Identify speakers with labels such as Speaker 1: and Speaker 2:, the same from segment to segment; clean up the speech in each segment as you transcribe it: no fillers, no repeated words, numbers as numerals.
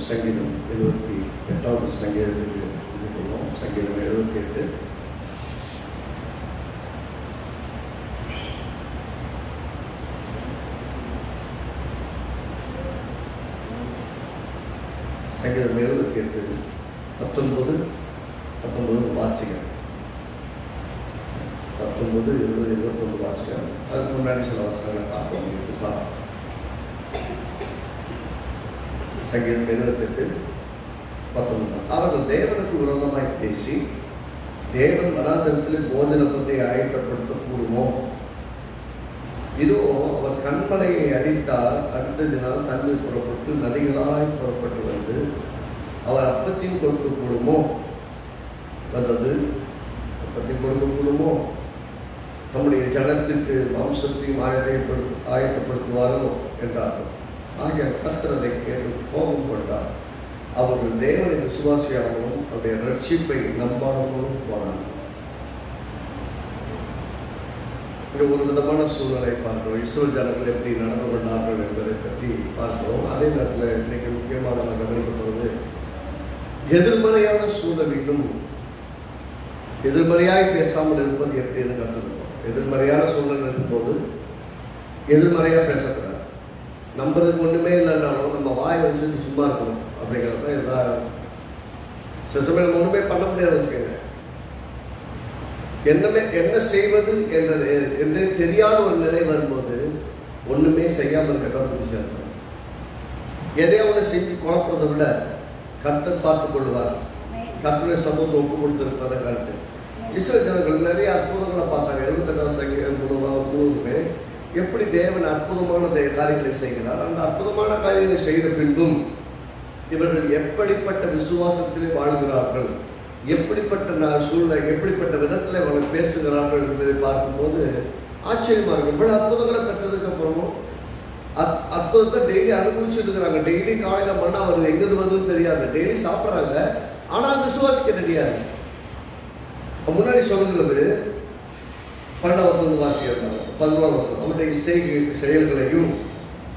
Speaker 1: சங்கீதம் 78வது சங்கீதத்துக்கு போவோம். சங்கீதம் 78. சங்கீதம் 78 19 வாசிக்கிறேன். 19, 20, 21 வாசிக்கிறேன். அதுக்கு முன்னாடி சில வசனங்களை பார்ப்போம். சங்கீதம் 78, 19. அவர்கள் தேவனுக்கு விரோதமாய் பேசி தேவன் வனாந்தரத்தில் போஜன பந்தியை ஆயத்தப்படுத்த கூடுமோ? இதோ அவர் கண்மலையை அடித்தார், அடுத்த தினம் தண்ணீர் புறப்பட்டு நதிகளாய் புறப்பட்டு வந்து அவர் அப்பத்தையும் கொடுக்க கூடுமோ? வந்தது அப்பத்தையும் கொடுக்க கூடுமோ? நம்முடைய ஜனத்திற்கு மாம்சத்தையும் ஆயத்தப்படுத்துவாரோ என்றார்கள். ஆகிய கர்த்தர் அதை கேட்டு கோபம் கொண்டார். அவர்கள் தேவனை விசுவாசியாகவும் அவருடைய ரட்சிப்பை நம்பாமலும் போனார்கள். இங்கே ஒரு விதமான சூழ்நிலை பார்க்கிறோம். இஸ்ரவேல் ஜனங்கள் எப்படி நடந்து கொண்டார்கள் என்பதை பற்றி பார்க்கிறோம். அதே நேரத்தில் இன்னைக்கு முக்கியமாக நம்ம கவனிக்கப்படுவது எதிர்மறையான சூழலிலும் எதிர்மறையாய் பேசாமல் இருப்பது எப்படின்னு கற்றுக்கணும். எதிர்மறையான சூழல் இருக்கும்போது எதிர்மறையாக பேசக்கூடாது. நம்புறதுக்கு ஒன்றுமே இல்லைன்னாலும் நம்ம வாயை வச்சுட்டு சும்மா இருக்கணும் அப்படிங்கிறது தான் எல்லா சிசமையில் ஒன்றுமே பண்ண முடியாத விஷயங்க. என்ன செய்வது என்றே தெரியாத ஒரு நிலை வரும்போது ஒன்றுமே செய்யாமல் இருக்கதான் விஷயம் இருக்கும். எதையும் ஒன்று செஞ்சு குழப்பதை விட கர்த்தர் பார்த்துக் கொள்வார். கர்த்தருடைய சமூகத்தை ஒப்பு கொடுத்திருப்பதை கருத்து. இஸ்ரவேல் ஜனங்கள் நிறைய அற்புதங்களை பார்த்தாங்க. 78ஆம் சங்கீதம் முழுவதுமே எப்படி தேவன் அற்புதமான காரியங்களை செய்கிறார். அந்த அற்புதமான காரியங்களை செய்த பின்பும் இவர்கள் எப்படிப்பட்ட விசுவாசத்திலே வாழ்கிறார்கள், எப்படிப்பட்ட சூழ்நிலை, எப்படிப்பட்ட விதத்தில் அவர்கள் பேசுகிறார்கள் என்பதை பார்க்கும்போது ஆச்சரியமா இருக்கு. இவ்வளவு அற்புதங்களை பெற்றதுக்கு அப்புறமும் அற்புதத்தை டெய்லி அனுபவிச்சுட்டு இருக்கிறாங்க. டெய்லி காலையில் மண்ணா வருது, எங்கிருந்து வருதுன்னு தெரியாது. டெய்லி சாப்பிட்றாங்க, ஆனால் விசுவாசிக்க தெரியாது. முன்னாடி சொல்லுகிறது 12 வசனம் வாசிக்கிறாங்க. 11 வசனம் அவருடைய செயல்களையும்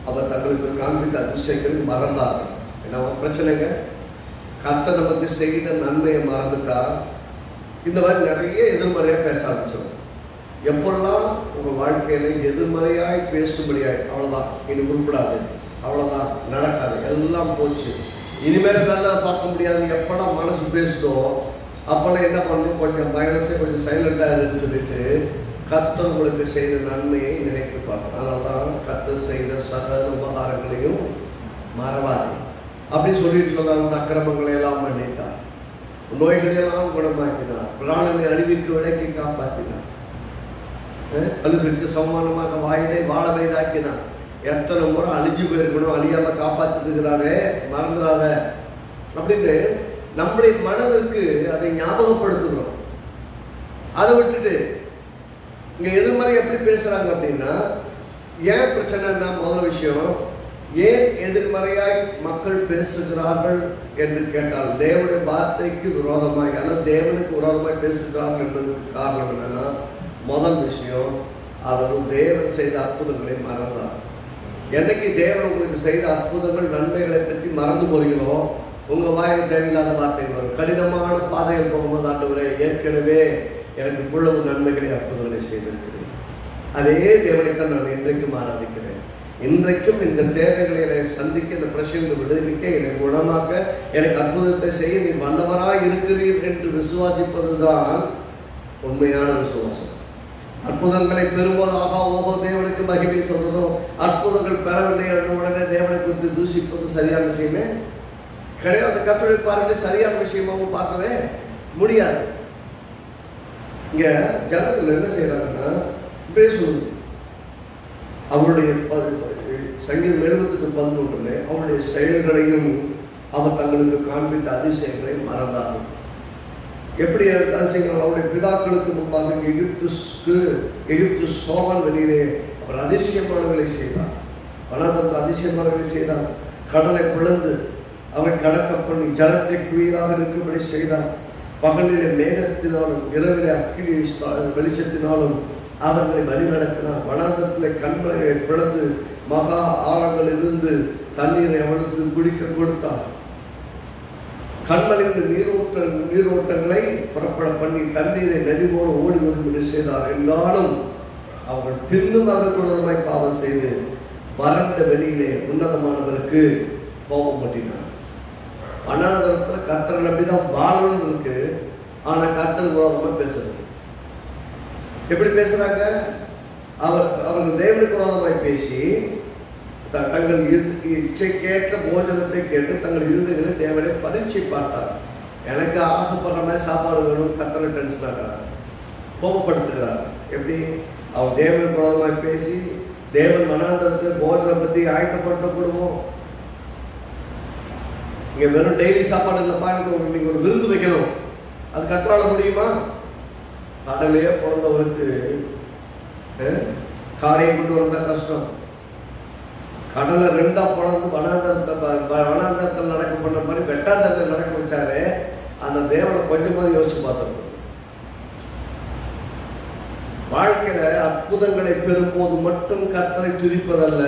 Speaker 1: அவர் தங்களுக்கு காண்பித்த அதிசயங்களையும் மறந்தார்கள். என்ன பிரச்சனைங்க? கர்த்தர் நமக்கு செய்த நன்மையை மறந்துட்டா இந்த மாதிரி நிறைய எதிர்மறையாக பேச ஆரம்பிச்சிடும். எப்பெல்லாம் உங்கள் வாழ்க்கையில் எதிர்மறையாய் பேசும்படியாய் அவ்வளோதான், இனி குறிப்பிடாது, அவ்வளோதான், நடக்காது, எல்லாம் போச்சு, இனிமேல் நல்லா பார்க்க முடியாது. எப்பெல்லாம் மனசு பேசுதோ அப்போல்லாம் என்ன பண்ணணும்? கொஞ்சம் பயணசே கொஞ்சம் சைலண்டாக இருக்குன்னு சொல்லிட்டு கர்த்தர் உங்களுக்கு செய்த நன்மையை நினைத்து பார்க்கணும். அதனால தான் கர்த்தர் செய்த சகல உபகாரங்களையும் மறவாது அப்படின்னு சொல்லிட்டு சொல்றாங்க. அக்கிரமங்களை எல்லாம் மன்னித்தார், நோய்களையெல்லாம் குணமாக்கினார், பிராணனை அழிவுக்கு விலக்கி காப்பாற்றினார், அழுதுக்கு சமானமாக வாயிலை வாழ வைதாக்கினார். எத்தனை முறை அழிஞ்சு போயிருக்கணும், அழியாம காப்பாற்றிருக்கிறாரே, மறந்துடாத அப்படின்னு நம்முடைய மனதுக்கு அதை ஞாபகப்படுத்துகிறோம். அதை விட்டுட்டு இங்க எதிர்மறை எப்படி பேசுறாங்க அப்படின்னா, ஏன் பிரச்சனைன்னா முதல் விஷயம், ஏன் எதிர்மறையாய் மக்கள் பேசுகிறார்கள் என்று கேட்டால் தேவனுடைய வார்த்தைக்கு விரோதமாய் அல்லது தேவனுக்கு விரோதமாய் பேசுகிறார்கள் என்பதற்கு காரணம் என்னன்னா, முதல் விஷயம் அவர்கள் தேவன் செய்த அற்புதங்களை மறந்தார். என்னைக்கு தேவன் உங்களுக்கு செய்த அற்புதங்கள் நன்மைகளை பற்றி மறந்து போறீங்களோ உங்க வாயில் தேவையில்லாத வார்த்தைகள் வரும். கடினமான பாதைகள் போகும்போது ஆண்டவரே ஏற்கனவே எனக்கு இவ்வளவு நன்மைகளை அற்புதங்களை செய்திருக்கிறேன், அதே தேவனைத்தான் நான் இன்றைக்கும் ஆராதிக்கிறேன், இன்றைக்கும் இந்த தேவைகளை என்னை சந்திக்க, இந்த பிரச்சனைகளை விடுவிக்க, என்னை குணமாக்க, எனக்கு அற்புதத்தை செய்ய நீ வல்லவராய் இருக்கிறீர் என்று விசுவாசிப்பதுதான் உண்மையான விசுவாசம். அற்புதங்களை பெறும்போது ஆகா ஓகோ தேவனுக்கு மகிமை சொல்றதும், அற்புதங்கள் பெறவில்லை என்ற உடனே தேவனை குறித்து தூசிப்பதும் சரியான விஷயமே கிடையாது. கர்த்தருடைய பார்வையில் சரியான விஷயமாகவும் பார்க்கவே முடியாது. இங்க ஜனங்கள் என்ன செய்யறாங்கன்னா பேசுவது, அவருடைய சங்கீதம் 78:11 அவருடைய செயல்களையும் அவர் தங்களுக்கு காண்பித்த அதிசயங்களையும் மறந்தார்கள். எப்படி அதிசயங்கள்? அவருடைய பிதாக்களுக்கு முன்பாக எகிப்து சோவான் வெளியிலே அவர் அதிசயமானவர்களை செய்தார், வனாந்தரத்தில் அதிசயமானவர்களை செய்தார், கடலை பிளந்து அவரை கடக்க பண்ணி ஜலத்தை குயிலாக இருக்கும்படி செய்தார், பகலிலே மேகத்தினாலும் இரவிலே அக்கினி வெளிச்சத்தினாலும் அவர்களை வழிநடத்தினார், வனாந்தரத்திலே கண்மலையை பிளந்து மகா ஆழங்களில் இருந்து தண்ணீரை அவளுக்கு குடிக்க கொடுத்தார், கண்மலிருந்து நீரோட்டங்களை புறப்பட பண்ணி தண்ணீரை நதி போல ஓடி வரும்படி செய்தார். என்றாலும் அவர்கள் பின்னும் அவர்களுமாய் பாவம் செய்து வறண்ட வெளியிலே உன்னதமானவருக்கு கோபம் பற்றினார். வனாந்தரத்தில் கர்த்தரை நம்பிதான் வாழணும் இருக்கு. ஆனா கர்த்தர் விரோதமா பேசுறது. எப்படி பேசுறாங்க? அவர்கள் தேவனுக்கு விரோதமாய் பேசி தங்கள் இச்சைக்கேற்ற போஜனத்தை கேட்டு தங்கள் இருதயங்களை தேவனை பரீட்சை பார்த்தார். எனக்கு ஆசைப்படுற மாதிரி சாப்பாடு வேணும், கர்த்தரை டென்ஷன் ஆகிறார், கோபப்படுத்துகிறார். எப்படி? அவர் தேவனுக்கு விரோதமாய் பேசி தேவன் வனாந்தரத்தில் போஜனம் பத்தி ஆயத்தப்படுத்தப்படுவோம். இங்க வெறும் டெய்லி சாப்பாடு இல்லைப்பா, நீங்க ஒரு விருந்து வைக்கணும், அது கர்த்தரால முடியுமா? கடலையே பிறந்தவருக்கு காடையை கொண்டு வந்தா கஷ்டம். கடலை ரெண்டா பிறந்து வனாந்தரத்தில் நடக்க பண்ண மாதிரி வெட்டாந்தரத்தில் நடக்க வச்சாரு. அந்த தேவனை கொஞ்சமாவது யோசிச்சு பார்த்தோம். வாழ்க்கையில அற்புதங்களை பெறும்போது மட்டும் கர்த்தரை துதிப்பதல்ல,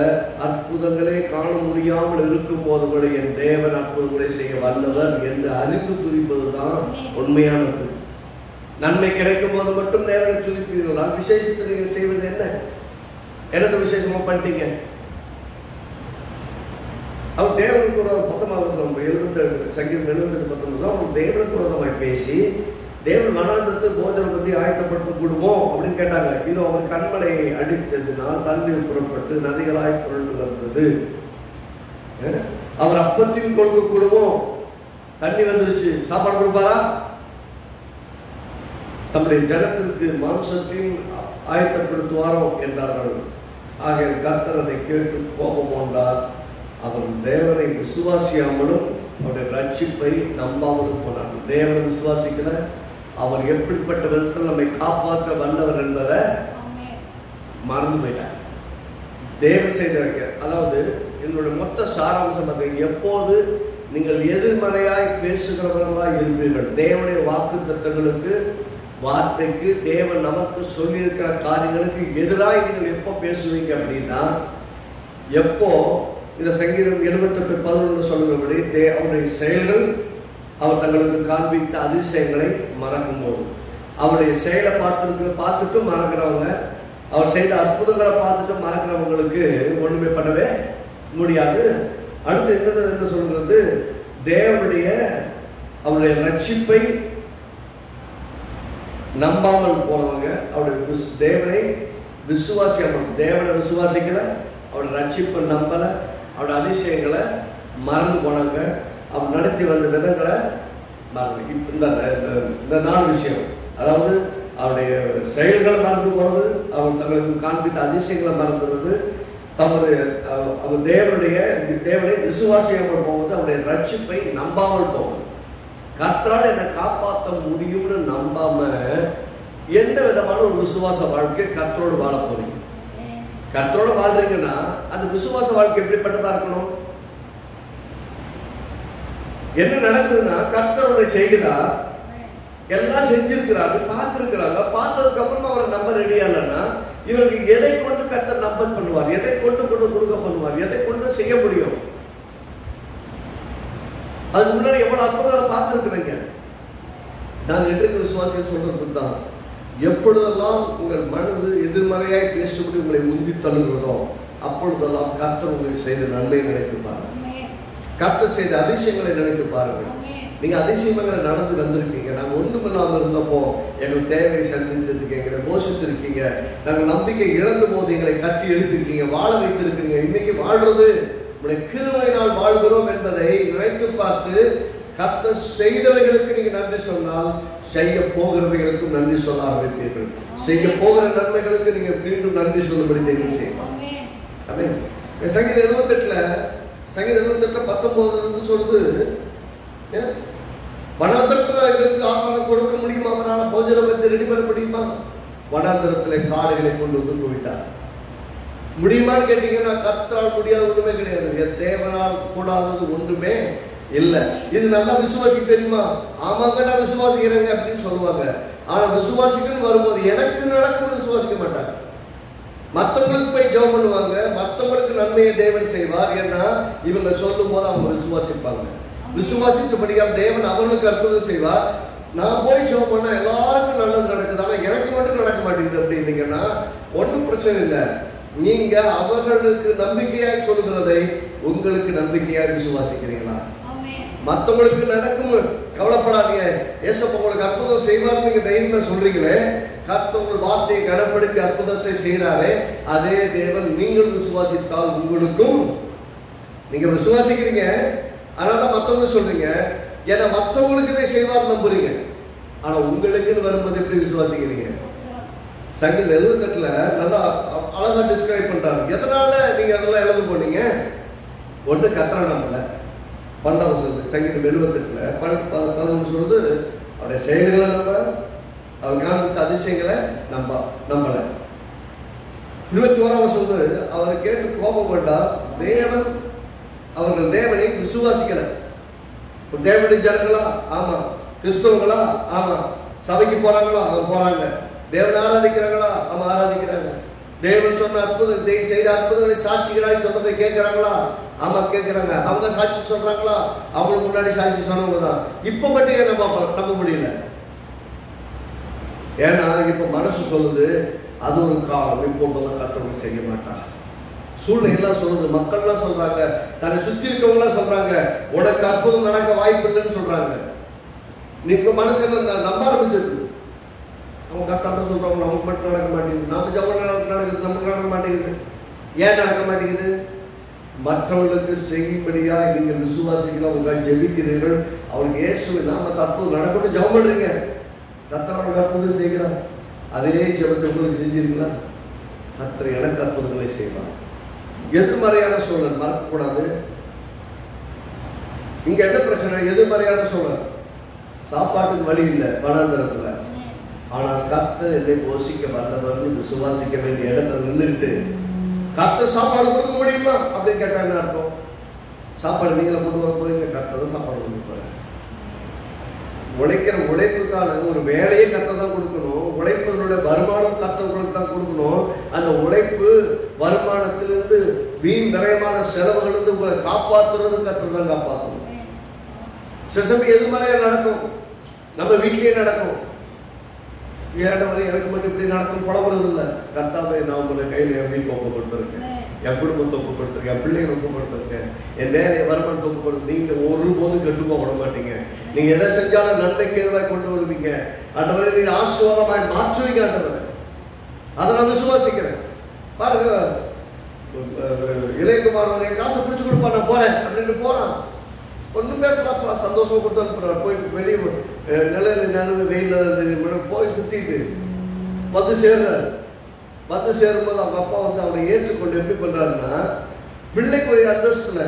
Speaker 1: அற்புதங்களே காண முடியாமல் இருக்கும் போது கூட என் தேவன் அற்புதங்களை செய்ய வல்லவர் என்று அறிந்து துதிப்பதுதான் உண்மையானது. நன்மை கிடைக்கும் போது மட்டும் தேவனை துதிப்பீர்கள். விசேஷத்தை நீங்கள் செய்வது என்ன? எனது விசேஷமா பண்ணிட்டீங்க. அவர் தேவனுக்கு ஒரு 19 சங்கீதம் 78:19 அவர் தேவனுக்கு விரோதமாய் பேசி தேவன் வனாந்தரத்தை போஜனம் பத்தி ஆயத்தப்படுத்த கூடுமோ அப்படின்னு கேட்டாங்க. இது அவர் கண்மலை அடித்ததினால் தண்ணீர் புறப்பட்டு நதிகளாய் புரண்டு வந்தது. அவர் அப்பத்தையும் கொடுக்க கூடுமோ? தண்ணி வந்துருச்சு, சாப்பாடு கொடுப்பாரா? தம்முடைய ஜனத்திற்கு மாம்சத்தையும் ஆயத்தப்படுத்துவாரோ என்றார்கள். ஆகிய கர்த்தர் அதை கேட்டு கோபம் கொண்டார். அவர் தேவனை விசுவாசியாமலும் அவருடைய ரட்சிப்பை நம்பாமலும் போனார். தேவனை விசுவாசிக்கல, அவர் எப்படிப்பட்ட விதத்தில் நம்மை காப்பாற்ற வல்லவர் என்பதை மறந்து போயிட்டார். தேவன் செய்தவங்க. அதாவது என்னுடைய மொத்த சாராம்சம் அது, எப்போது நீங்கள் எதிர்மறையாய் பேசுகிறவர்களாய் இருப்பீர்கள், தேவனுடைய வாக்கு தத்தங்களுக்கு வார்த்தைக்கு தேவன் நமக்கு சொல்லியிருக்கிற காரியங்களுக்கு எதிராக நீங்கள் எப்போ பேசுவீங்க அப்படின்னா, எப்போ இந்த சங்கீதம் 78:11 சொல்லுகிறபடி அவருடைய செயல்கள் அவர் தங்களுக்கு காண்பித்த அதிசயங்களை மறக்கும் போது, அவருடைய செயலை பார்த்துட்டு மறக்கிறவங்க, அவர் செய்த அற்புதங்களை பார்த்துட்டு மறக்கிறவங்களுக்கு ஒண்ணுமே பண்ணவே முடியாது. அடுத்து என்ன சொல்கிறது? அவருடைய ரட்சிப்பை நம்பாமல் போனவங்க, அவருடைய தேவனை விசுவாசியாமல், தேவனை விசுவாசிக்கல, அவருடைய ரட்சிப்பை நம்பல, அவருடைய அதிசயங்களை மறந்து போனாங்க, அவர் நடத்தி வந்த விதங்களை மறந்து. இந்த 4 விஷயம், அதாவது அவருடைய செயல்களை மறந்து போனது, அவர் தங்களுக்கு காண்பித்த அதிசயங்களை மறந்துறது, அவர் தேவனை விசுவாசியாமல் போவது, அவருடைய ரட்சிப்பை நம்பாமல் போவது. கர்த்தரால் என்னை காப்பாற்ற முடியும்னு நம்பாம எந்த விதமான ஒரு விசுவாச வாழ்க்கை கர்த்தரோடு வாழ போறீங்க? கர்த்தரோடு வாழ்றீங்கன்னா அந்த விசுவாச வாழ்க்கை எப்படிப்பட்டதா இருக்கணும்? என்ன நடக்குதுன்னா, கர்த்தருடைய செய்கிறார், எல்லாம் செஞ்சிருக்கிறாங்க, பார்த்திருக்கிறாங்க, பார்த்ததுக்கு அப்புறமா அவரை நம்ப ரெடியா இல்லைன்னா இவருக்கு எதை கொண்டு கர்த்தர் நம்பர் பண்ணுவார்? எதை கொண்டு கொடுக்க பண்ணுவார்? எதை கொண்டு செய்ய முடியும்? அதுக்கு முன்னாடி எவ்வளவு அற்புதம் பார்த்துருக்குறீங்க. நான் என்றைக்கு விசுவாசிகள் சொல்றது தான், எப்பொழுதெல்லாம் உங்கள் மனது எதிர்மறையாய் பேசும்படி உங்களை உந்தி தள்ளுகிறதோ அப்பொழுதெல்லாம் கர்த்தர் உங்களுக்கு செய்த நன்மையை நினைத்து பாருங்க, கர்த்தர் செய்த அதிசயங்களை நினைத்து பாருங்கள். நீங்க அதிசயங்களை நடந்து வந்திருக்கீங்க. நாங்க ஒண்ணுமில்லாம இருந்தப்போ எங்கள் தேவையை சந்தித்திருக்கீங்க, எங்களை போஷித்திருக்கீங்க, நாங்கள் நம்பிக்கை இழந்த போது எங்களை கட்டி எழுப்பிருக்கீங்க, வாழ வைத்திருக்கிறீங்க. இன்னைக்கு வாழ்றது உங்களுடைய கிருபையினால் வாழ்கிறோம் என்பதை நினைத்து பார்த்து கர்த்தர் செய்தவைகளுக்கு நீங்க நன்றி சொன்னால் செய்ய போகிறவைகளுக்கும் நன்றி சொல்ல ஆரம்பிப்பீர்கள். செய்ய போகிற நன்மைகளுக்கு நீங்க மீண்டும் நன்றி சொல்லும்படி தேவன் செய்வார். சங்கீதம் 78 19 சொல்லுது, வனாந்தரத்தில் எங்களுக்கு ஆகாரம் கொடுக்க முடியுமா? அவரால் போஜனம் வந்து ரெடி பண்ண முடியுமா? வனாந்தரத்தில் காடுகளை கொண்டு வந்து குவித்தார். முடியுமான்னு கேட்டீங்கன்னா கர்த்தரால் முடியாத ஒன்றுமே கிடையாது. தேவனால் கூடாதது ஒன்றுமே இல்லை. இது நல்லா விசுவாசிக்க தெரியுமா? ஆமாங்க நான் விசுவாசிக்கிறேங்க அப்படின்னு சொல்லுவாங்க. ஆனா விசுவாசிக்கணும்னு வரும்போது எனக்கு நடக்கும்னு விசுவாசிக்க மாட்டாங்க. மற்றவங்களுக்கு போய் ஜெபம் பண்ணுவாங்க, மற்றவங்களுக்கு நன்மையை தேவன் செய்வார். ஏன்னா இவங்க சொல்லும் போது அவங்க விசுவாசிப்பாங்க. விசுவாசித்தபடியால் தேவன் அவர்களுக்கு அற்புதம் செய்வார். நான் போய் ஜெபம் பண்ணா எல்லாருக்கும் நல்லது நடக்குது, ஆனா எனக்கு மட்டும் நடக்க மாட்டேங்குது அப்படின்னீங்கன்னா ஒன்றும் பிரச்சனை இல்லை. நீங்க அவர்களுக்கு நம்பிக்கையாய் சொல்கிறதை உங்களுக்கு நம்பிக்கையாய் விசுவாசிக்கிறீங்களா? மற்றவங்களுக்கு நடக்கும் கவலைப்படாதீங்க, ஏசப்பா உங்களுக்கு அற்புதம் செய்வார் நீங்க தைரியமா சொல்றீங்களே, கர்த்தர் வார்த்தையை கனப்படுத்தி அற்புதத்தை செய்யறாரே, அதே தேவன் நீங்கள் விசுவாசித்தால் உங்களுக்கும், நீங்க விசுவாசிக்கிறீங்க அதனாலதான் மற்றவங்க சொல்றீங்க, ஏன்னா மற்றவங்களுக்கு இதை செய்வார் நம்புறீங்க, ஆனா உங்களுக்குன்னு வரும்போது எப்படி விசுவாசிக்கிறீங்க? சங்கீதம் 78 நல்லா அழகா டிஸ்கிரைப் பண்றாங்க. எதனால நீங்க அதெல்லாம் எழுத போனீங்க? ஒன்று கர்த்தரை நம்பல, 12 சொல்லுது சங்கீதம் 78 11 சொல்லுது அவருடைய செயல்களை நம்ப, அவர் காண்பித்த அதிசயங்களை நம்பல. 21 சொல்லுது அவரை கேட்டு கோபம் கொண்டார், தேவன் அவர்கள் தேவனை விசுவாசிக்கல. தேவனுடைய ஜனங்களா? ஆமா. கிறிஸ்தவங்களா? ஆமா. சபைக்கு போறாங்களா? அவங்க போறாங்க. தேவன் ஆராதிக்கிறாங்களா? ஆமா ஆராதிக்கிறாங்க. தேவன் சொன்ன அற்புதம் செய்த அற்புதங்களை சாட்சிகளாய் சொன்னதை கேட்கிறாங்களா? ஆமா கேட்கிறாங்க. அவங்க சாட்சி சொல்றாங்களா? அவங்களுக்கு முன்னாடி சாட்சி சொன்னவங்க தான். இப்ப மட்டும் ஏன் நம்ப முடியல? ஏன்னா இப்ப மனசு சொல்லுது அது ஒரு காலம், இப்போதெல்லாம் கர்த்தர் செய்ய மாட்டாங்க. சூழ்நிலையெல்லாம் சொல்லுது, மக்கள்லாம் சொல்றாங்க, தன்னை சுற்றி இருக்கவங்களாம் சொல்றாங்க உனக்கு அற்புதம் நடக்க வாய்ப்பு இல்லைன்னு சொல்றாங்க. நீ இப்ப மனசு நம்ப ஆரம்பிச்சிருக்கு. அவங்க கரெக்டாக சொல்றாங்க நமக்கு மட்டும் நடக்க மாட்டேங்குது, நம்ம ஜபம் நடக்குது, நமக்கு நடக்க மாட்டேங்குது. ஏன் நடக்க மாட்டேங்குது? மற்றவர்களுக்கு செய்யும்படியா நீங்கள் விசுவாசிக்கலாம், உங்க ஜெபிக்கிறீர்கள், அவங்களுக்கு இயேசுவின் நாமத்தை அற்புதம் நடக்கணும் ஜபம் பண்றீங்க, கர்த்தர் அற்புதம் செய்கிறார். அதே ஜபத்தை உங்களுக்கு செஞ்சிருங்களா? கர்த்தர் எனக்கு அற்புதங்களை செய்வார். எதிர்மறையான சூழல் மறக்கக்கூடாது. இங்க என்ன பிரச்சனை? எதிர்மறையான சூழல், சாப்பாட்டுக்கு வழி இல்லை வனாந்தரத்துல, ஆனால் கர்த்தர் என்னை போஷிக்க வல்லவர்னு விசுவாசிக்க வேண்டிய இடத்துல நின்றுட்டு கர்த்தர் சாப்பாடு கொடுக்க முடியுமா அப்படின்னு கேட்டா என்ன அர்த்தம்? சாப்பாடு நீங்கள கொண்டு வர போறீங்க, கர்த்தர் சாப்பாடு கொடுப்பாரு. உழைக்கிற உழைப்புக்கான ஒரு வேலையை கர்த்தர் தான் கொடுக்கணும், உழைப்பதனுடைய வருமானம் கர்த்தர்களுக்கு தான் கொடுக்கணும். அந்த உழைப்பு வருமானத்திலிருந்து வீண் விரயமான செலவுகளிலிருந்து உங்களை காப்பாற்றுறது கர்த்தர் தான் காப்பாற்றணும். சிசமி எதிர்மறையா நடக்கும், நம்ம வீட்டிலேயே நடக்கும். ஏண்டவரை எனக்கு மட்டும் இப்படி நடக்கும் புலம்புறது இல்லை. கர்த்தாவை நான் உங்களை கையில் என் வீட்டு ஒப்பு கொடுத்துருக்கேன், என் குடும்பத்தை ஒப்பு கொடுத்துருக்கேன், என் பிள்ளைகளை ஒப்பு கொடுத்துருக்கேன், என் நேர வருமானத்தை ஒப்பு கொடுத்து நீங்க ஒருபோதும் கெட்டுப்போக விட மாட்டீங்க. நீங்க எதை செஞ்சாலும் நன்மைக்கு எதிராக கொண்டு வருவீங்க. ஆண்டவரை நீங்க ஆசீர்வாதமாய் மாற்றுவீங்க ஆண்டவரை. அதை நான் விசுவாசிக்கிறேன். பாருங்க, இளையகுமார் என் காசை பிடிச்சு கொடுப்பா, நான் போறேன் அப்படின்னு போறான். ஒன்றும் பேசலாப்பா, சந்தோஷமா கொடுத்து அனுப்புறாரு. போய் வெளியே நிலையில நிறவு வெயில போய் சுத்திட்டு வந்து சேர்றாரு. வந்து சேரும்போது அவங்க அப்பா வந்து அவனை ஏற்றுக்கொண்டு எப்படி பண்றாருன்னா, பிள்ளைக்குரிய அந்தஸ்துல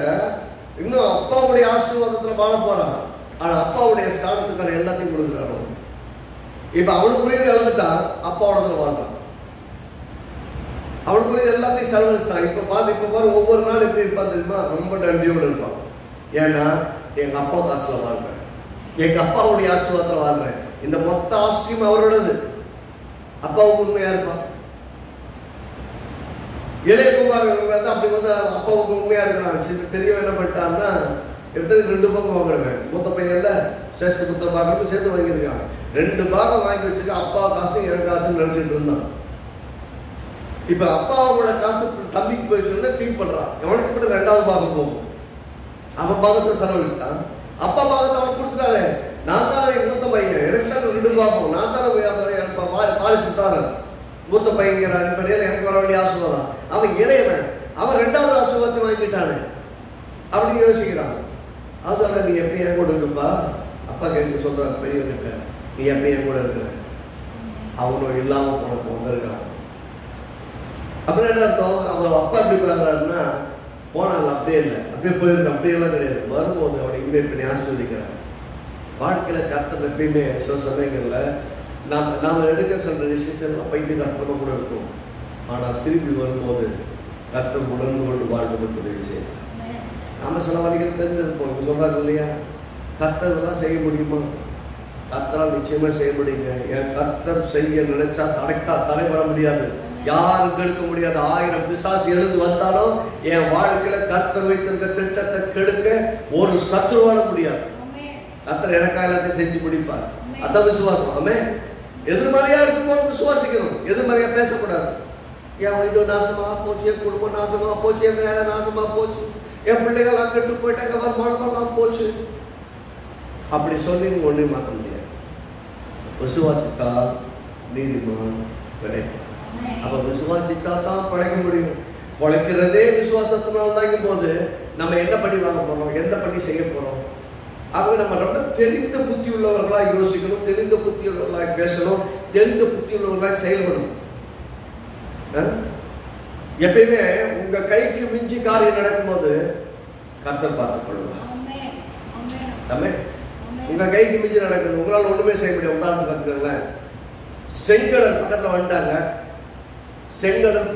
Speaker 1: இன்னும் அப்பாவுடைய ஆசீர்வாதத்துல வாழ போறான். ஆனா அப்பாவுடைய ஸ்தானத்துக்கான எல்லாத்தையும் கொடுக்குறாரு. இப்ப அவனுக்குரியது இழந்துட்டான், அப்பாவோட வாழ்றான். அவனுக்குரிய எல்லாத்தையும் செலவழிச்சிட்டான். இப்ப பாரு ஒவ்வொரு நாள் எப்படி இருப்பான் தெரியுமா? ரொம்ப நன்றியோடு இருப்பான். ஏன்னா எங்க அப்பா காசுல வாழ்றேன், எங்க அப்பாவுடைய ஆசீர்வாதத்துல வாழ்றேன், இந்த மொத்த ஆஸ்தியும் அவரோடது. அப்பாவுக்கு உண்மையா இருப்பான். இளையகுமார் அப்படி வந்து அப்பாவுக்கு உண்மையா இருக்கிறான். பெரியவன் என்ன பண்ணிட்டான்னா, எடுத்து 2 பங்கு வாங்குறாங்க. மூத்த பையன்ல சேஷ்ட புத்திர பாகம் சேர்த்து வாங்கியிருக்கான். 2 பாகம் வாங்கி வச்சுக்க, அப்பா காசு எனக்கு காசுன்னு நினைச்சிட்டு இருந்தான். இப்ப அப்பாவோட காசு தம்பிக்கு போய் சொன்னா ஃபீல் பண்றான். எவனுக்கு மட்டும் 2வது பாகம் போகும், அவன் பாகத்தை செலவழிச்சிட்டான். அப்பா பாகத்தை அவன் கொடுத்துட்டாரு. நான் தானே என் மூத்த பையன், எனக்கு தான் 2 பாகம், நான் தானே பாலிசி தானே மூத்த பையங்கிற அடிப்படையில் எனக்கு வர வேண்டிய ஆசீர்வாதம். அவன் இளையவன், அவன் 2வது ஆசீர்வாதத்தை வாங்கிட்டானே அப்படின்னு யோசிக்கிறான். அதனால நீ எப்பயும் என் கூட இருப்பா, அப்பா கேட்டு சொல்றாரு பெரியவங்கிட்ட, நீ எப்பயும் என் கூட இருக்கிற, அவனும் இல்லாம உனக்கு வந்திருக்கான் அப்படின்னு என்ன அர்த்தம்? அவன் அப்பா எப்படி பார்க்குறாருன்னா, போனாங்க அப்படியே இல்லை, அப்படியே போயிருக்கு, அப்படியெல்லாம் கிடையாது. வரும்போது அவனை இன்வைட் பண்ணி ஆசீர்வதிக்கிறான். வாழ்க்கையில கர்த்தர் எப்பயுமே சில சமயங்கள்ல நாம எடுக்க சொல்ற டிசிஷன் பைத்திய கர்த்தமா கூட இருக்கும். ஆனா திருப்பி வரும்போது கர்த்தர் உணர்ந்து கொண்டு வாழ்க்கை விஷயம். நாம சில வழிகள் தெரிஞ்சிருப்போம். இப்ப சொல்றாங்க இல்லையா, கர்த்தர் இதெல்லாம் செய்ய முடியுமா? கர்த்தரால் நிச்சயமா செய்ய முடியுங்க. என் கர்த்தர் செய்ய நினைச்சா தடை வர முடியாது. யாரும் கெடுக்க முடியாது. 1000 பிசாசு எழுந்து வந்தாலும் என் வாழ்க்கையில கர்த்தர் வைத்திருக்க திட்டத்தை கெடுக்க ஒரு சத்துருவால முடியாது. கர்த்தர் எனக்காக எல்லாத்தையும் செஞ்சு முடிப்பார். அதான் விசுவாசம். ஆமென். எதிர்மறையா இருக்கும்போது விசுவாசிக்கணும், எதிர்மறையா பேசக்கூடாது. என் வீடு நாசமா போச்சு, என் குடும்பம் நாசமா போச்சு, என் வேலை நாசமா போச்சு, என் பிள்ளைகள் கெட்டு போயிட்டாங்க, வருமானமெல்லாம் போச்சு, அப்படி சொல்லி நீங்க ஒன்றையும் மாற்ற முடியாது. விசுவாசித்தால் நீதிமான் கிடைக்கும். அப்ப விசுவாசித்தா தான் பழைக்க முடியும். பழைக்கிறதே விசுவாசத்தினால தான் போது நம்ம என்ன பண்ணி வாங்க போறோம், என்ன பண்ணி செய்ய போறோம். ஆகவே நம்ம ரொம்ப தெளிந்த புத்தி உள்ளவர்களாக யோசிக்கணும், தெளிந்த புத்தி உள்ளவர்களாக பேசணும், தெளிந்த புத்தி உள்ளவர்களாக செயல்படணும். எப்பயுமே உங்க கைக்கு மிஞ்சி காரியம் நடக்கும்போது கர்த்தர் பார்த்துக் கொள்வார். உங்க கைக்கு மிஞ்சி நடக்குது, உங்களால் ஒண்ணுமே செய்ய முடியும். உதாரணத்துக்கு கத்துக்கங்களேன், செங்கடல் பக்கத்துல வந்துட்டாங்க. செங்கடல்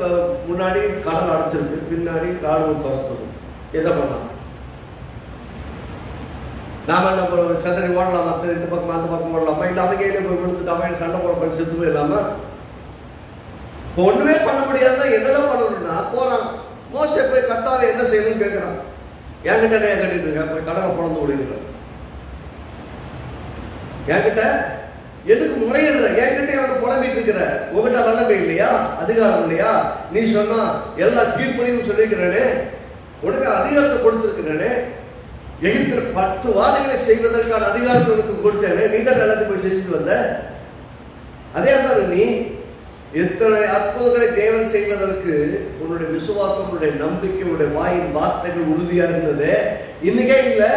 Speaker 1: முன்னாடி கடல் அடைச்சிருக்கு, பின்னாடி ராணுவம் துரத்துது. என்ன பண்ணலாம்? நாம என்ன பண்ணுவோம்? சதுரி ஓடலாம், மற்ற இந்த பக்கம் அந்த பக்கம் ஓடலாமா? இல்லை அவங்க கையில போய் விழுந்துட்டு அவன் சண்டை போட போய் செத்து போயிடலாமா? ஒண்ணுமே பண்ண முடியாதுன்னா என்னதான் பண்ணணும்னா போறான். மோசே போய் கர்த்தாவே என்ன செய்யணும்னு கேட்கிறான். என்கிட்ட என்ன கட்டிட்டு இருக்க, போய் கடலை பிறந்து விடுகிறான். என்கிட்ட எதுக்கு முறையிடுற? என்கிட்ட வந்து புலம்பிட்டு இருக்கிற, உங்ககிட்ட வல்லமை இல்லையா, அதிகாரம் இல்லையா? நீ சொன்னா எல்லா தீர்ப்பையும் சொல்லிக்கிறேனே, உனக்கு அதிகாரத்தை கொடுத்திருக்கிறேனே, எகிப்தில் 10 வாதைகளை செய்வதற்கான அதிகாரத்தை உனக்கு கொடுத்தேனே, நீ தான் எல்லாத்தையும் போய் செஞ்சுட்டு வந்த. அதே மாதிரி நீ எத்தனை அற்புதங்களை தேவன் செய்வதற்கு உன்னுடைய விசுவாசம், உன்னுடைய நம்பிக்கை, உன்னுடைய வாயின் வார்த்தைகள் உறுதியா இருந்தது. இன்னைக்கே இல்லை,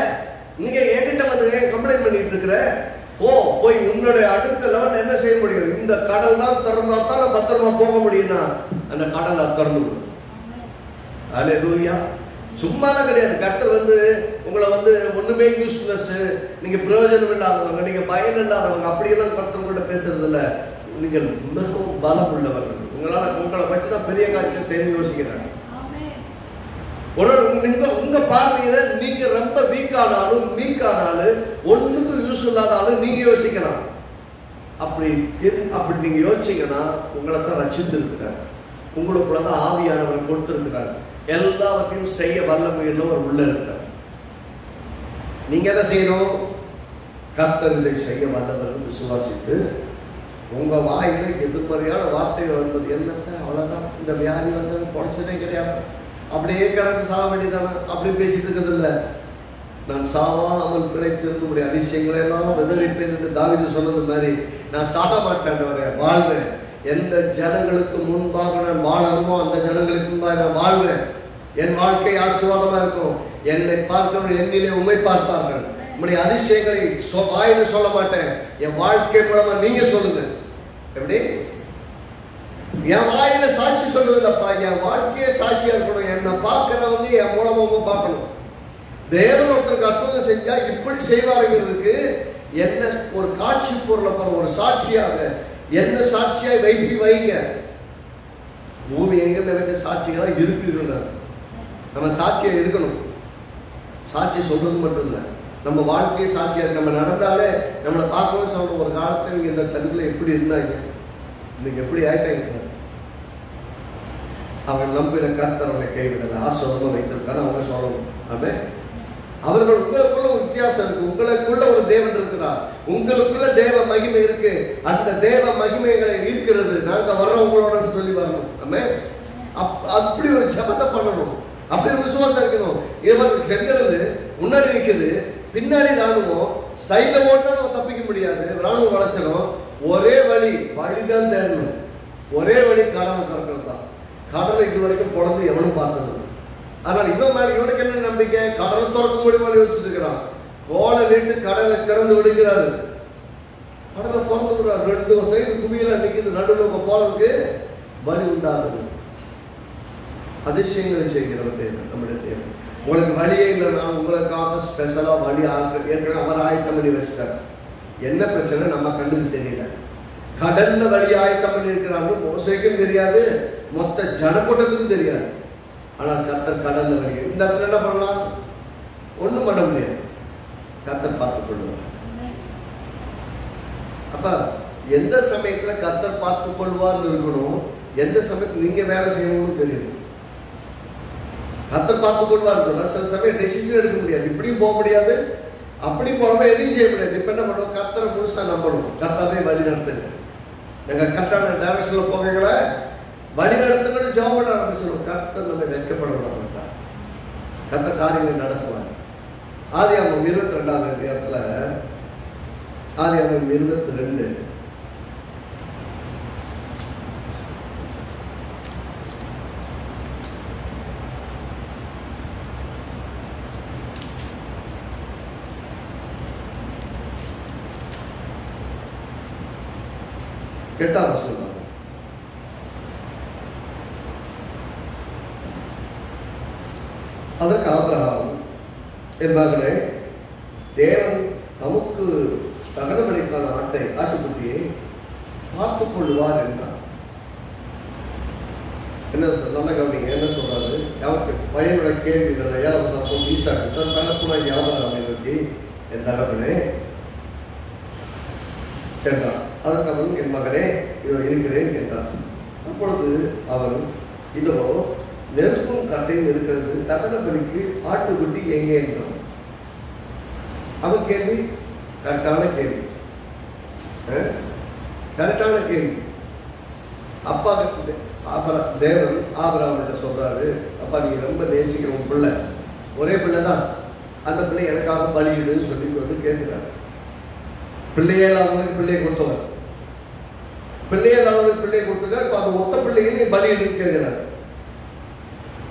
Speaker 1: இன்னைக்கு என்கிட்ட வந்து கம்ப்ளைண்ட் பண்ணிட்டு இருக்கிற. போய் உன்னுடைய அடுத்த லெவல் என்ன செய்ய முடியும்? இந்த கடல் தான் திறந்தா தான் பத்திரமா போக முடியும்னா அந்த கடலை திறந்து விடும். அல்லேலூயா. சும்மாலாம் கிடையாது. கர்த்தர் வந்து உங்களை வந்து ஒண்ணுமே யூஸ்லெஸ், நீங்க பிரயோஜனம் இல்லாதவங்க, நீங்க பயன் இல்லாதவங்க அப்படியெல்லாம் கர்த்தர் பேசுறது இல்லை. நீங்கள் மிகவும் பலம் உள்ளவர்கள். உங்களை வச்சுதான் பெரிய காரியத்தை செய்து யோசிக்கிறாங்க. உங்க பார்வையில நீங்க ரொம்ப வீக்கானாலும் ஒண்ணுக்கு யூஸ் இல்லாதாலும் நீங்க யோசிக்கலாம். அப்படி நீங்க யோசிச்சீங்கன்னா உங்களை தான் ரட்சித்து இருக்கிறார், உங்களுக்குள்ளதான் ஆவியானவர் கொடுத்திருக்கிறார், எல்லாவற்றையும் செய்ய வல்லமையுள்ளவர் உள்ள இருக்கிறார். நீங்க என்ன செய்யணும்? கர்த்தர் இதை செய்ய வல்லவர் விசுவாசித்து உங்க வாயில எதிர்மறையான வார்த்தைகள் வந்தது என்னத்தை, அவ்வளவுதான், இந்த வியாதி வந்தது குறைச்சதே கிடையாது, அப்படியே கிடந்து சாக வேண்டியதானே, அப்படி பேசிட்டு இருக்கிறது இல்லை. நான் சாவாமல் பிழைத்திருந்த அதிசயங்களை எல்லாம் விதறிப்பேன் என்று தாவீது சொன்னது மாதிரி நான் சாக மாட்டேன், வாழ்வேன். எந்த ஜனங்களுக்கு முன்பாக நான் வாழணுமோ அந்த ஜனங்களுக்கு முன்பாக நான் வாழ்வேன். என் வாழ்க்கை ஆசீர்வாதமா இருக்கும். என்னை பார்க்கிறவர்கள் என்னிலே உம்மை பார்ப்பார்கள். உங்களுடைய அதிசயங்களை வாயில சொல்ல மாட்டேன், என் வாழ்க்கை மூலமா நீங்க சொல்லுங்க. எப்படி? என் வாயில சாட்சி சொல்லுவதில்லப்பா, என் வாழ்க்கையே சாட்சியா இருக்கணும். என்னை பார்க்கிறவங்க என் மூலமா பார்க்கணும். தேவன் ஒருத்தருக்கு அற்புதம் செஞ்சா இப்படி செய்வாருங்கிறதுக்கு என்ன ஒரு காட்சி பொருளை ஒரு சாட்சியாக என்ன சாட்சியாய் வைங்க. பூமி எங்க நிறைய சாட்சிகளா இருக்குதுன்னா நம்ம சாட்சியா இருக்கணும். சாட்சி சொல்றது மட்டும் இல்லை, நம்ம வாழ்க்கையை சாட்சியா இருக்கு. நம்ம நடந்தாலே நம்மளை பார்க்கவும் சொல்றோம். ஒரு காலத்துல நீங்க இந்த தண்ணில எப்படி இருந்தாங்க, இன்னைக்கு எப்படி ஆயிட்டாங்க. அவன் நம்பின கர்த்தர் அவனை கைவிடல, ஆசீர்வாதமா வைத்திருக்காரு அவங்க சொல்லணும். ஆமென். அவர்கள் உங்களுக்குள்ள ஒரு வித்தியாசம் இருக்கு, உங்களுக்குள்ள ஒரு தேவன் இருக்கிறார், உங்களுக்குள்ள தேவ மகிமை இருக்கு. அந்த தேவ மகிமைகளை இருக்கிறது நாங்க வர்றவங்களோட சொல்லி வரணும். ஆமென். அப்படி ஒரு ஜெபத்தை பண்ணணும், அப்படி விசுவாசம் இருக்கணும். இது சென்றது முன்னாடி நிற்குது, பின்னாடி ராணுவம், சைட்ல ஓட்டாலும் தப்பிக்க முடியாது, ராணுவம் வளைச்சிடும். ஒரே வழிதான் தேடணும். ஒரே வழி கடலை திறக்கிறது தான். கடலை இது வரைக்கும் குழந்தை எவனும் பார்த்தது. ஆனால் இவனுக்கு என்ன நம்பிக்கை? கடலை திறக்க முடியுமா யோசிச்சுட்டு இருக்கிறான். கோலை வீட்டு கடலை திறந்து விடுகிறாரு, கடலை திறந்து விடுறாரு. 2 சைடு குவியெல்லாம் நிற்குது, நடுவில் போறதுக்கு வழி உண்டாகுது. அதிசயங்களை செய்கிறவர் தேவன், நம்முடைய தேவன். உங்களுக்கு வழியே இல்லைன்னா உங்களுக்காக ஸ்பெஷலா வழி ஏற்கனவே அவர் ஆயத்தம் பண்ணி வச்சிட்டார். என்ன பிரச்சனை நம்ம கண்ணுக்கு தெரியல. கடல்ல வழி ஆயத்தம் பண்ணி இருக்கிறாங்க, மோசேக்கும் தெரியாது, மொத்த ஜனக்கூட்டத்துக்கும் தெரியாது. ஆனால் கர்த்தர் கடல்ல வழி. இந்த இடத்துல என்ன பண்ணலாம்? ஒண்ணும் பண்ண முடியாது, கர்த்தர் பார்த்துக் கொள்வார். அப்ப எந்த சமயத்துல கர்த்தர் பார்த்துக் கொள்வார்னு இருக்கணும், எந்த சமயத்தில் நீங்க வேலை செய்யணும்னு தெரியும். கர்த்தர் பார்த்து கொள்வார் சொன்னா சில சமயம் டெசிஷன் எடுக்க முடியாது. இப்படியும் போக முடியாது, அப்படி போறப்ப எதையும் செய்ய முடியாது. இப்ப என்ன பண்ணுவோம்? கர்த்தரை முழுசா நம்பணும். கர்த்தாவே வழி நடத்துங்க, நாங்க கரெக்டான டைரக்ஷன்ல போகல வழி நடத்துங்கன்னு ஜாப் பண்ண ஆரம்பிச்சிடும். கர்த்தர் நம்ம வெட்கப்பட மாட்டார், கர்த்தர் காரியங்களை நடத்துவார். ஆதியாகமம் 22ஆம் அதிகாரத்துல ஆதியாகமம் 22 8ஆம் வசனம். அதற்கு ஆபிரகாம், என் மகனே, தேவன் நமக்கு தகனபலிக்கான ஆட்டுக்குட்டியை பார்த்துக் கொள்வார் என்றார். என்ன நல்ல கவனிங்க, என்ன சொல்றாரு? அவருக்கு பையனோட கேள்வி ஏழாவது ஈசாக்கு தன் தகப்பனாய் ஆபிரகாமை நோக்கி, என் தகப்பனே என்றார். அதற்கு அவன், என் மகனே இதோ இருக்கிறேன் என்றார். அப்பொழுது அவன், இதோ நெருப்பும் கட்டையும் இருக்கிறது, தகனபலிக்கு ஆட்டுக்குட்டி எங்கே என்றான். அவன் கேள்வி கரெக்டான கேள்வி, கரெக்டான கேள்வி. அப்பா தேவன் ஆபிரகாம் சொல்றாரு, அப்பா நீங்க ரொம்ப நேசிக்கிற உன் பிள்ளை, ஒரே பிள்ளை தான், அந்த பிள்ளை எனக்காக பலியிடுன்னு சொல்லி வந்து கேட்கிறாரு. பிள்ளையே இல்லாதவனுக்கு பிள்ளையை கொடுத்தவர், பிள்ளையே இல்லாதவனுக்கு பிள்ளையை கொடுத்துருக்காரு. இப்போ அந்த ஒத்த பிள்ளையை நீ பலியிடுன்னு கேட்கிறாரு.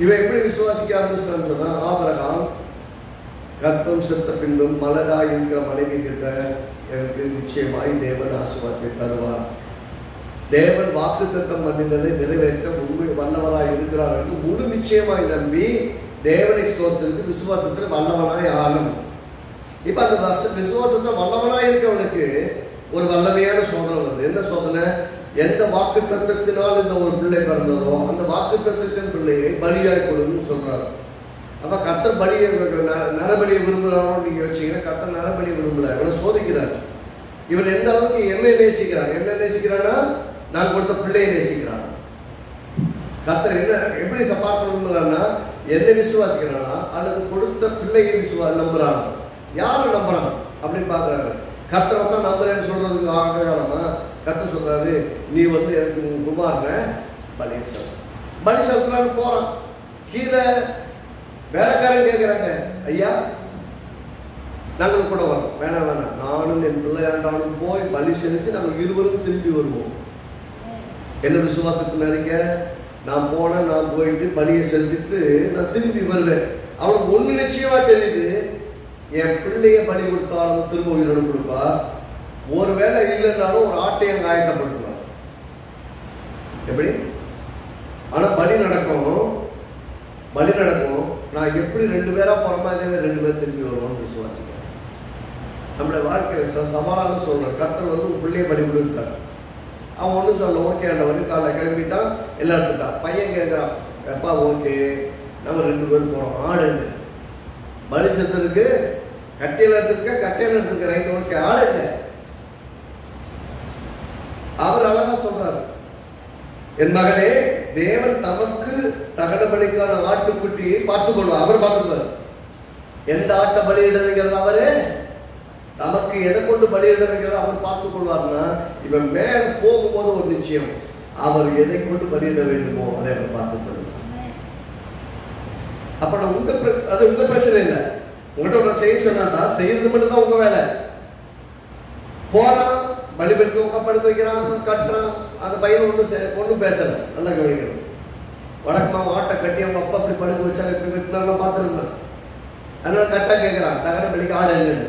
Speaker 1: இவன் எப்படி விசுவாசிக்க ஆரம்பிச்சான்னு சொன்னா, ஆபிரகாம் கர்ப்பம் செத்த பின்னும் மலராய் இருக்கிற மனைவி கிட்ட எனக்கு நிச்சயமாய் தேவன் ஆசீர்வாதத்தை தருவார், தேவன் வாக்குத்தத்தம் பண்ணினதை நிறைவேற்ற உண்மை வல்லவராய் இருக்கிறார் என்று முழு நிச்சயமாய் நம்பி தேவனை ஸ்தோத்திரித்து விசுவாசத்தில் வல்லவனாய் ஆகணும். இப்ப அந்த விசுவாசத்தை வல்லவனாய் இருக்கவனுக்கு ஒரு வல்லமையான சோதனை வருது. என்ன சோதனை? எந்த வாக்கு தத்துவத்தினால் இந்த ஒரு பிள்ளை பிறந்ததோ அந்த வாக்கு தத்துவத்தின் பிள்ளையை பலியாய் கொடுன்னு சொல்றாரு. அப்ப கர்த்தர் பலியை நரபலியை விரும்புகிறாரோ நீங்க வச்சீங்கன்னா, கர்த்தர் நரபலியை விரும்பல, இவனை சோதிக்கிறார். இவன் எந்த அளவுக்கு என்ன நேசிக்கிறான்? என்ன நேசிக்கிறான்னா, நான் கொடுத்த பிள்ளையை நேசிக்கிறான். கர்த்தர் என்ன எப்படி பார்க்கணும்னா, என்ன விசுவாசிக்கிறானா அல்லது கொடுத்த பிள்ளையை நம்புறான், யாரை நம்புறான் அப்படின்னு பாக்குறாங்க. கர்த்தரை தான் நம்புறேன்னு சொல்றதுக்கு ஆகலாமா? கர்த்தர் சொல்றாரு, நீ வந்து எனக்கு குமாரனை பலி செலுத்தலான்னு போறான். கீழே வேலைக்காரன் கேட்கிறாங்க, ஐயா நாங்கள் கூட வரோம். வேணாம் வேணாம், நானும் என் பிள்ளையாண்டாலும் போய் பலி செலுத்தி நாங்கள் இருவரும் திரும்பி வருவோம். என்ன விசுவாசத்தின் அறிக்க? நான் போனேன், நான் போயிட்டு பலியை செலுத்திட்டு நான் திரும்பி வருவேன். அவனுக்கு ஒண்ணு நிச்சயமா தெரியுது, என் பிள்ளைய பலி கொடுத்தாலும் திரும்ப உயிரோடு கொடுப்பா, ஒருவேளை இல்லைன்னாலும் ஒரு ஆட்டையும் காயத்தப்படுத்துவார். எப்படி? ஆனா பலி நடக்கும், பலி நடக்கும். நான் எப்படி 2 பேரா போறமா, 2 பேர் திரும்பி வருவோம்னு விசுவாசிக்கிறேன். நம்மளோட வாழ்க்கையில சமாளானம் சொல்றேன். கர்த்தர் வந்து உன் பிள்ளைய பலி கொடுத்தார். அவன் ஒன்றும் சொல்ல, ஓகே ஆண்டவர், காலைல கிளம்பிட்டான், எல்லாம் எடுத்துட்டான். பையன் கேட்குறான், எப்பா ஓகே நம்ம 2 பேரும் போறோம், ஆடு பலி செலுத்துறதுக்கு கட்டையில எடுத்துருக்க, கட்டையில எடுத்துருக்க, ரைட் ஓகே, ஆடு இல்லை. அவர் அழகா சொல்றாரு, என் மகனே, தேவன் தமக்கு தகனபலிக்கான ஆட்டுக்குட்டியை பார்த்துக் கொள்வார். அவர் பார்த்துக்குவார். எந்த ஆட்டை பலியிடுறது அவரு, நமக்கு எதை கொண்டு பலியிடுறது அவர் பார்த்துக் கொள்வார்னா, இவன் மேல போகும்போது ஒரு நிச்சயம், அவர் எதை கொண்டு பலியிட வேண்டுமோ அதை அவர் பார்த்துக் கொள்வார். அப்ப அது உங்க பிரச்சனை இல்லை. உங்கள்கிட்ட ஒன்று செய்ய சொன்னா செய்யறது மட்டும்தான் உங்க வேலை. போறான், பலிபெருக்கு படுக்க வைக்கிறான், கட்டுறான், அந்த பையன் ஒன்றும் பேசல. நல்லா கவனிக்கணும். வழக்கமாக ஆட்டை கட்டி அவங்க அப்பா அப்படி படுக்க வச்சா எப்படி வெட்டினாலும் பார்த்துருக்கலாம். அதனால கரெக்டாக கேட்குறான், தகன பலிக்கு ஆடு இல்லைன்னு.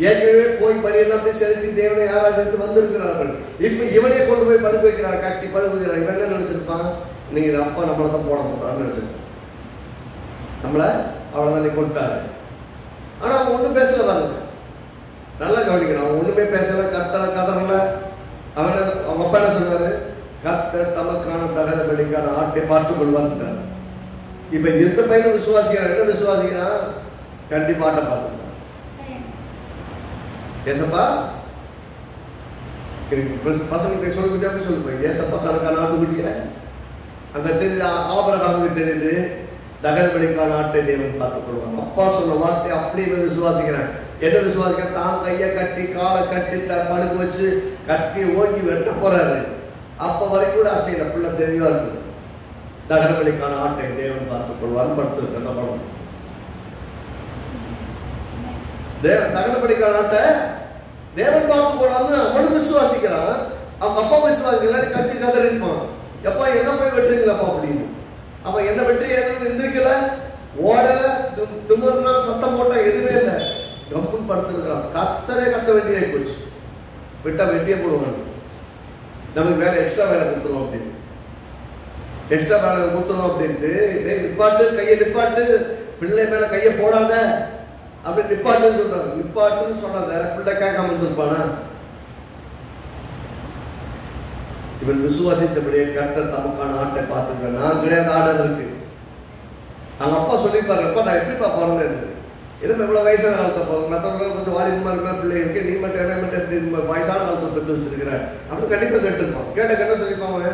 Speaker 1: ஏற்கனவே போய் பலியெல்லாம் அப்படி செலுத்தி தேவனை ஆராதித்து வந்திருக்கிறார்கள். இப்போ இவனே கொண்டு போய் படுக்க வைக்கிறான், கட்டி படுக்க வைக்கிறான். இவன் என்ன நினைச்சிருப்பான்? இன்னைக்கு அப்பா நம்மளை தான் போட போறான்னு நினைச்சிருப்பான். நம்மளை அவ்வளோதான் நீ கொண்டாரு. ஆனால் அவன் ஒன்றும் பேசல பாருங்க, நல்லா கவனிக்கணும். அவன் ஒண்ணுமே பேசல, கதறல. அவன் அப்பா என்ன சொன்னாரு? கர்த்தர் தமக்கான தகன பலிக்கான ஆட்டை பார்த்துக் கொள்வார். இப்ப எந்த பையனும் விசுவாசிக்கிறான். என்ன விசுவாசிக்கிறான்? கண்டிப்பா ஆட்டை பார்த்துக்கிறான். ஏசப்பா பசங்களுக்கு சொல்லி அப்படி சொல்லிப்பேன். ஏசப்பா தனக்கான ஆட்டுக்குட்டிய அங்கே தெரியுது, ஆபிரகாமுக்கு தெரியுது, தகனபலிக்கான ஆட்டை தேவன் பார்த்துக் கொள்வாங்க. அப்பா சொன்ன வார்த்தை அப்படியே விசுவாசிக்கிறேன். என்ன விசுவாசிக்கிறேன்? தான் கையை கட்டி காலை கட்டி படுக்க வச்சு கத்தி ஓங்கி வெட்ட போறாரு. அப்ப வரைக்கும் கூட அசையில பிள்ளை தெளிவா இருக்கு. தகனபலிக்கான ஆட்டை தேவன் பார்த்துக் கொள்வார். படுத்து என்ன படம் தகனபலிக்கான ஆட்டை தேவன் பார்த்துக் கொள்வான்னு அவனும் விசுவாசிக்கிறான். அவங்க அப்பா விசுவாசிக்கிறான். கத்தி கதறிப்பான், எப்பா என்ன போய் வெட்டுறீங்களாப்பா அப்படின்னு. அவன் என்ன வெற்றி எந்திரிக்கல, ஓடல, துமர்னா சத்தம் போட்டா எதுவுமே இல்லை, கம்புன்னு படுத்துருக்கிறான். கத்தரே கத்த வேண்டியதே போச்சு. விட்டா வெட்டியே போடுவாங்க. நமக்கு வேலை எக்ஸ்ட்ரா வேலை கொடுத்துருவோம் அப்படின்னு, எக்ஸ்ட்ரா வேலை கொடுத்துருவோம் அப்படின்ட்டு நிப்பாட்டு, கையை நிப்பாட்டு, பிள்ளை மேல கையை போடாத அப்படின்னு நிப்பாட்டுன்னு சொல்றாங்க. நிப்பாட்டுன்னு சொன்னத பிள்ளை கேட்காம இருந்திருப்பானா? இவன் விசுவாசித்தபடியே கர்த்தர் தமக்கான ஆட்டை பார்த்துக்கிறேன். நான் கிடையாது, ஆடல் இருக்கு. அவங்க அப்பா சொல்லிப்பாரு, அப்பா நான் எப்படிப்பா பிறந்தேன், எதுவும் இவ்வளவு வயசான காலத்தை போகிறோம், மற்றவங்க கொஞ்சம் வாலிபமா இருக்கிற பிள்ளை இருக்கு, நீ மட்டும் என்ன மட்டும் எப்படி வயசான காலத்தை பெற்று வச்சிருக்கிற அப்படின்னு கண்டிப்பா கேட்டுருப்பான். கேட்ட என்ன சொல்லிப்பாங்க,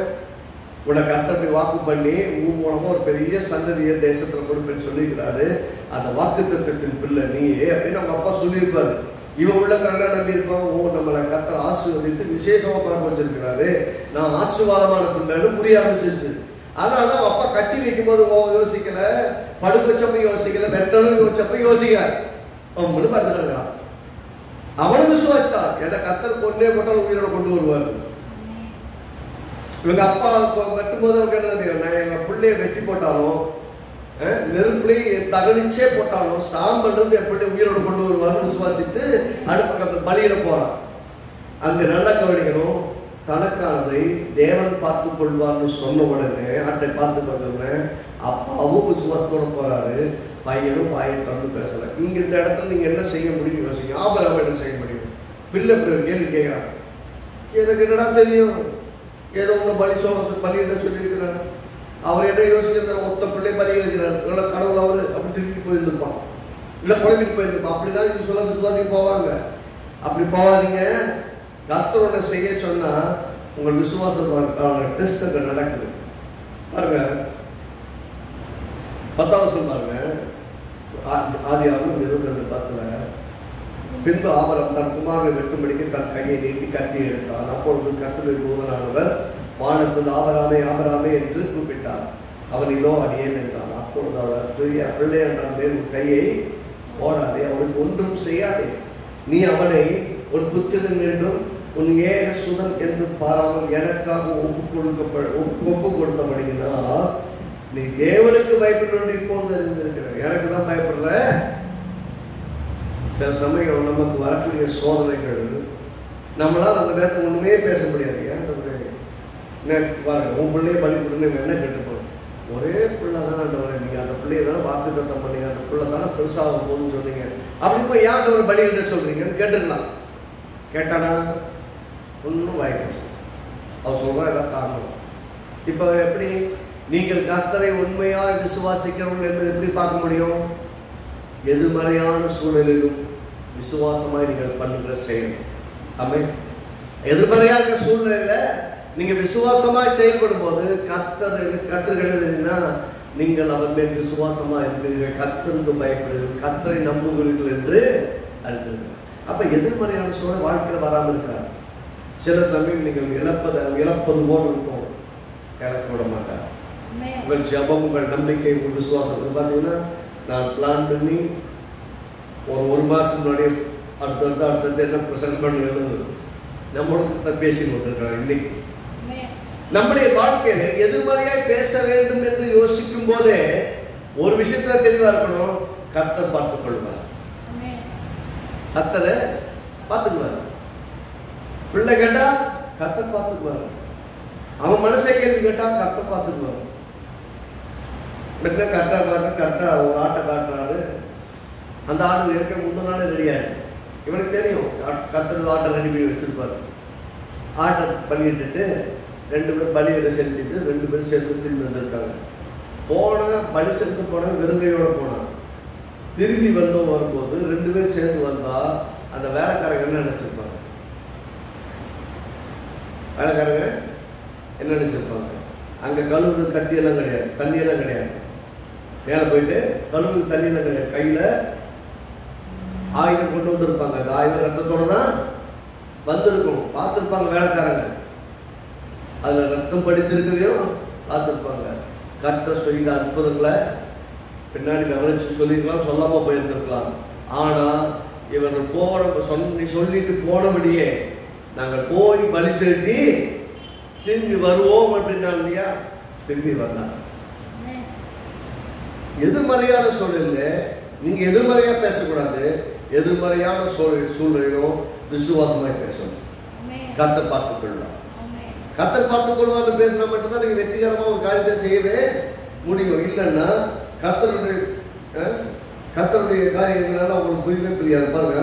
Speaker 1: உன்னை கர்த்தர் வாக்கு பண்ணி உன் மூலமா ஒரு பெரிய சந்ததியை தேசத்துல கொடுப்பேன்னு சொல்லியிருக்கிறாரு, அந்த வாக்குத்தத்தத்தின் பிள்ளை நீ அப்படின்னு அவங்க அப்பா சொல்லியிருப்பாரு. இவன் உள்ள கரெக்டாக நம்பி இருப்பான். ஓ, நம்மளை கர்த்தர் ஆசீர்வதித்து விசேஷமா பரப்ப வச்சிருக்கிறாரு, நான் ஆசீர்வாதமான பிள்ளைன்னு புரிய ஆரம்பிச்சிருச்சு. அதனாலதான் அப்பா கட்டி வைக்கும் போது யோசிக்கல, படுக்க வச்சப்ப யோசிக்கல, வெட்டணும் யோசிச்சப்ப யோசிக்கிறார். அவன் முழு படுத்துக்கிறான். அவனும் விசுவாசித்தான், ஏன்னா கர்த்தர் கொண்டே போட்டாலும் உயிரோட கொண்டு வருவார். இவங்க அப்பா வெட்டும் போது அவன் கேட்டது, நான் எங்க பிள்ளைய வெட்டி போட்டாலும் நெருப்புலையே தகனிச்சே போட்டாலும் சாம்பல் இருந்து என் பிள்ளை உயிரோடு கொண்டு வருவார்னு விசுவாசித்து அடுத்த பலியிட போறான். அங்க நல்லா கவனிக்கணும், தனக்கானதை தேவன் பார்த்து கொள்வார்னு சொன்ன உடனே ஆட்டை பார்த்து கொள்ளுறேன். அப்பாவும் விசுவாசத்தோட போறாரு, பையனும் வாயை திறந்து பேசல. இங்க இந்த இடத்துல நீங்க என்ன செய்ய முடியும் யோசிங்க. ஆபிரகாம் என்ன செய்ய முடியும்? பிள்ளை கேள்வி கேட்கிறான், எனக்கு என்னடா தெரியும், ஏதோ ஒண்ணு பலியிட சொல்லியிருக்கிறாங்க. அவர் என்ன யோசிக்கிறார், மொத்த பிள்ளை பலியிடுகிறார், கடவுள் அவரு அப்படி திருப்பி போயிருந்துருப்பான், இல்ல குழம்பிட்டு போயிருந்துப்பான். அப்படிதான் சொல்ல விசுவாசிக்கு போவாங்க. அப்படி போவாதீங்க. கர்த்தரோட செய்ய சொன்னா உங்கள் விசுவாசம் டெஸ்ட் அங்க நடக்குது. பாருங்க 10வது பாருங்க, ஆதியாகமம் 22:10. பின்பு ஆபிரகாம் தன் குமாரனை வெட்டும்படிக்கு தன் கையை நீட்டி கத்தி எடுத்தான். அப்பொழுது கர்த்தருடைய தூதனானவர் வானத்தில் ஆபிரகாமே ஆபிரகாமே என்று கூப்பிட்டார். அவன் இதோ அடியேன் என்றான். அப்பொழுது அவர் பிள்ளை என்றான், உன் கையை போடாதே, அவனுக்கு ஒன்றும் செய்யாதே, நீ அவனை உன் புத்திரன் என்றும் உன் ஏக சுதன் என்று பாராமல் எனக்காக ஒப்பு கொடுத்தபடினா நீ தேவனுக்கு பயப்பட இப்போது இருந்திருக்கிற. எனக்கு தான் பயப்படுற. சில சமயம் நமக்கு வரக்கூடிய சோதனைகள் நம்மளால் அந்த நேரத்தில் ஒண்ணுமே பேச முடியாது. பாருங்க, உன் பிள்ளைய பலி கொடுன்னு என்ன கேட்டுப்போம், ஒரே பிள்ளை தானே ஆண்டவரே, நீங்க அந்த பிள்ளைய தானே வாக்கு தத்தம் பண்ணீங்க, அந்த பிள்ளை தானே பெருசாக போகுதுன்னு சொன்னீங்க, அப்படி போய் ஏன் ஒரு பலி கிட்ட சொல்றீங்கன்னு கேட்டுக்கலாம். கேட்டானா ஒன்றும் வாய்ப்பு அவர் சொல்றா ஏதாவது காரணம். இப்போ எப்படி நீங்கள் கர்த்தரை உண்மையாக விசுவாசிக்கிறவர்கள் என்பது எப்படி பார்க்க முடியும்? எதிர்மறையான சூழ்நிலையிலும் விசுவாசமாய் நீங்கள் பண்ணுகிற செயல். ஆமென். எதிர்மறையாக இருக்கிற சூழ்நிலையில நீங்க விசுவாசமாய் செயல்படும் போது கர்த்தர் எழுதுனா நீங்கள் அவர் மேல் விசுவாசமா இருக்கிறீர்கள், கர்த்தருக்கு பயப்படுகிறீர்கள், கர்த்தரை நம்புகிறீர்கள் என்று அறிந்திருக்கிறார். அப்ப எதிர்மறையான சூழல் வாழ்க்கையில் வராமல் இருக்கிறார். சில சமயம் நீங்கள் இழப்பது போல் இருக்கும், இழக்க விட மாட்டார். உங்கள் ஜபம், உங்கள் நம்பிக்கை, உங்கள் விசுவாசம் பார்த்தீங்கன்னா நான் பிளான் பண்ணி ஒரு மாதத்துக்கு முன்னாடியே அடுத்தடுத்து என்ன ப்ரெசென்ட் பண்ணி எழுதுது நம்மளோட பேசி கொண்டிருக்கிறார். இன்னைக்கு நம்முடைய வாழ்க்கையில எதிர்மறையாய் பேச வேண்டும் என்று யோசிக்கும் போதே ஒரு விஷயத்துல தெளிவா இருக்கணும், கர்த்தர் பார்த்துக் கொள்வார். கர்த்தரை பார்த்துக்குவார். பிள்ளை கேட்டா கர்த்தர் பார்த்துக்குவார். அவன் மனசை கேள்வி கேட்டா கர்த்தர் பார்த்துக்குவார். கரெக்டா பார்த்து கரெக்டா ஒரு ஆட்டை காட்டுறாரு. அந்த ஆடு இருக்க முந்தின நாள் ரெடியாரு. இவனுக்கு தெரியும் கர்த்தர் ஆட்டை ரெடி பண்ணி வச்சிருப்பாரு. ஆட்டை பண்ணிட்டு 2 பேர் பலியிட செலுத்திட்டு 2 பேர் சேர்ந்து திரும்பி வந்திருக்காங்க. பலி செலுத்த போன வெறுங்கையோட போனான். திரும்பி வரும்போது 2 பேர் சேர்ந்து வந்தா அந்த வேலைக்காரங்க என்ன நினைச்சிருப்பாங்க? வேலைக்காரங்க என்ன நினைச்சிருப்பாங்க, அங்கே கழுவு கத்தியெல்லாம் கிடையாது, தண்ணியெல்லாம் கிடையாது. மேலே போயிட்டு கழுவு தண்ணியெல்லாம் கிடையாது, கையில் ஆயுதம் கொண்டு வந்திருப்பாங்க. அந்த ஆயுதம் ரத்தத்தோடு தான் வந்திருக்கும். பார்த்துருப்பாங்க வேலைக்காரங்க, அதில் ரத்தம் படித்திருக்கிறதையும் பார்த்துருப்பாங்க. கர்த்தர் செய்த அற்புதங்களை பின்னாடி கவனிச்சு சொல்லியிருக்கலாம், சொல்லாமல் போயிருந்திருக்கலாம். ஆனால் இவர்கள் சொல்லிட்டு போனபடியே நாங்கள் போய் பலி செலுத்தி திரும்பி வருவோம் அப்படின்னா இல்லையா, திரும்பி வரலாம். எதிர்மறையான சூழல்ல நீங்க எதிர்மறையா பேசக்கூடாது. எதிர்மறையான சூழ்நிலையும் விசுவாசமாய் பேசணும். கர்த்தர் பார்த்துக் கொள்ளலாம். கர்த்தர் பார்த்துக் கொள்வார்னு பேசினா மட்டும்தான் நீங்க வெற்றிகரமா ஒரு காரியத்தை செய்யவே முடியும். இல்லைன்னா கர்த்தருடைய காரியங்களால அவங்களுக்கு புரியவே புரியாது. பாருங்க,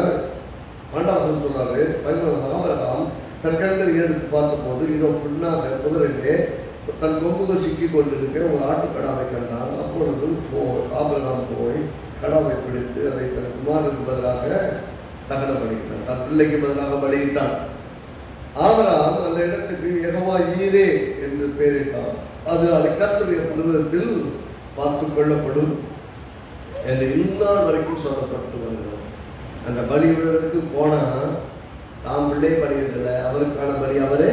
Speaker 1: 12 சொல்றாரு, 11 ஆபிரகாம் தன் கண்களை எடுத்து பார்த்தபோது இதோ பின்னாக குதிரையிலே தன் கொம்புகள் சிக்கி கொண்டிருக்க ஒரு ஆட்டுக்கடாவை கண்டான். அப்பொழுது ஆபிரகாம் போய் கடாவை பிடித்து அதை தன் குமாரனுக்கு பதிலாக தகனம் பண்ணிட்டான், தன் பிள்ளைக்கு பதிலாக பலியிட்டான். ஆபிரகாம் அந்த இடத்துக்கு யெகோவா ஈரே என்று பெயரிட்டான். அது அதை கர்த்தருடைய பர்வதத்தில் பார்த்து கொள்ளப்படும் என்று இந்நாள் வரைக்கும் சொல்லப்பட்டு வருகிறோம். அந்த பலி விடுவதற்கு போனால் தாம் பிள்ளை பலியிடலை, அவருக்கான பலி அவரே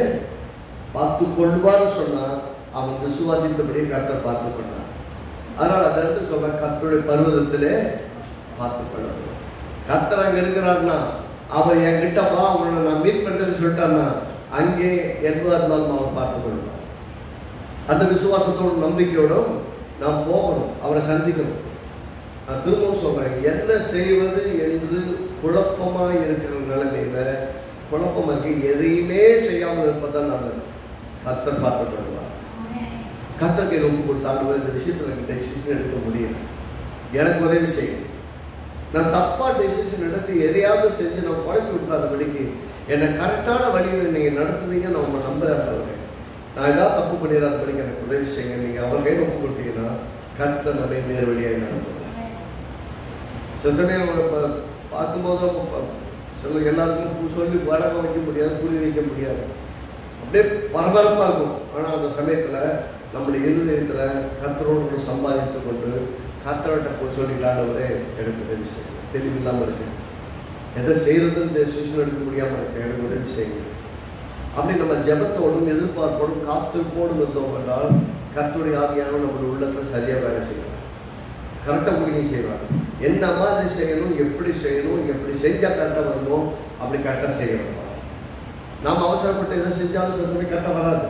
Speaker 1: பார்த்து கொள்வார்னு சொன்னால் அவன் விசுவாசித்தபடியே கர்த்தர் பார்த்து கொண்டான். அதனால் அந்த இடத்துக்கு சொல்ற கர்த்தருடைய பர்வதத்திலே பார்த்து கொள்ளணும். கர்த்தர் அங்கே இருக்கிறார்னா அவர் என்கிட்டப்பா அவனை நான் மீட் பண்ணுறேன்னு சொல்லிட்டான்னா அங்கே எதுவாக இருந்தாலும் அவர் பார்த்து கொள்வார். அந்த விசுவாசத்தோடும் நம்பிக்கையோடும் நாம் போகணும், அவரை சந்திக்கணும். நான் திரும்பவும் சொல்றேன், என்ன செய்வது என்று குழப்பமாக இருக்கிற நிலைமையில குழப்பமாக்கி எதையுமே செய்யாமல் இருப்பதான் நல்லது. கர்த்தர் பார்த்துக் கொள்வார். கர்த்தருக்கு ஒப்பு கொடுத்தாங்க இந்த விஷயத்தில் டெசிஷன் எடுக்க முடியும். எனக்கு உதவி செய்யும். நான் தப்பா டெசிஷன் எடுத்து எதையாவது செஞ்சு நான் குழப்பி விட்டுறாதபடிக்கு என்னை கரெக்டான வழியில் நீங்கள் நடத்துவீங்க. நான் உங்களை நம்புறேன். நான் ஏதாவது தப்பு பண்ணிடாதபடிக்கு எனக்கு உதவி செய்யுங்க. நீங்கள் அவர் கையில் ஒப்பு கொடுத்தீங்கன்னா கர்த்தர் நல்ல நேர் வழியாக நடத்துவாங்க. சில சமயம் பார்க்கும்போது சொல்ல எல்லாருக்கும் சொல்லி வழக்கம் வைக்க முடியாது, புரிய வைக்க முடியாது, அப்படியே பரபரப்பாக இருக்கும். ஆனால் அந்த சமயத்தில் நம்முடைய இருதயத்தில் கர்த்தரோடு சம்பாதித்து கொண்டு கர்த்தர்கிட்ட போய் சொல்லிட்டாண்டவரே எனக்கு உதவி செய்யுங்க, தெளிவு இல்லாமல் இருக்கு, எதை செய்யறதுன்னு டெசிஷன் எடுக்க முடியாமல் இருக்கு, எனக்கு உதவி செய்யுங்க. அப்படி நம்ம ஜெபத்தோடும் எதிர்பார்ப்போடும் காத்திருப்போடும் இருந்தோம் என்றால் கர்த்தருடைய ஆவியானவர் நம்மளுடைய உள்ளத்தை சரியாக வேலை செய்யலாம், கரெக்டாக முடியும் செய்வாங்க. என்ன மாதிரி செய்யணும், எப்படி செய்யணும், எப்படி செஞ்சால் கரெக்டாக வரணும், அப்படி கரெக்டாக செய்யணும். நாம் அவசரப்பட்டு எதை செஞ்சாலும் சில சமயம் கரெக்டாக வராது,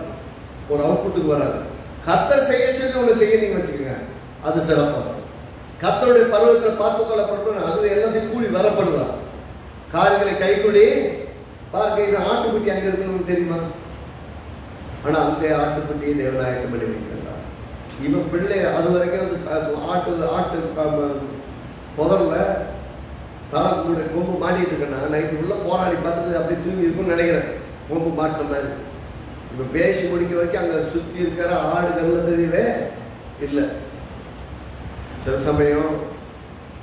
Speaker 1: ஒரு அவுட்புட்டுக்கு வராது. கர்த்தர் செய்ய சொல்லி ஒன்று செய்ய நீங்கள் வச்சுக்கோங்க, அது சிறப்பாக. கர்த்தருடைய பருவத்தில் பார்த்து கொள்ளப்படணும், அது எல்லாத்தையும் கூலி வரப்படுவார். காரியங்களை கைக்கூடி பார்க்க ஆட்டுக்குட்டி அங்கே இருக்கணும்னு தெரியுமா? ஆனால் அந்த ஆட்டுக்குட்டியை தேவநாயகம் பண்ணி வைக்கிறார். இவன் பிள்ளை அது வரைக்கும் ஆட்டு முதல்ல தலை கூட கொம்பு மாட்டிட்டு இருக்கேன்னா நைட்டு ஃபுல்லாக போராடி பார்த்துட்டு அப்படியே தூங்கி இருக்கும்னு நினைக்கிறேன். கொம்பு மாட்டின மாதிரி இப்போ பேசி முடிக்க வரைக்கும் அங்கே சுற்றி இருக்கிற ஆடுகள்லாம் தெரியவே இல்லை. சில சமயம்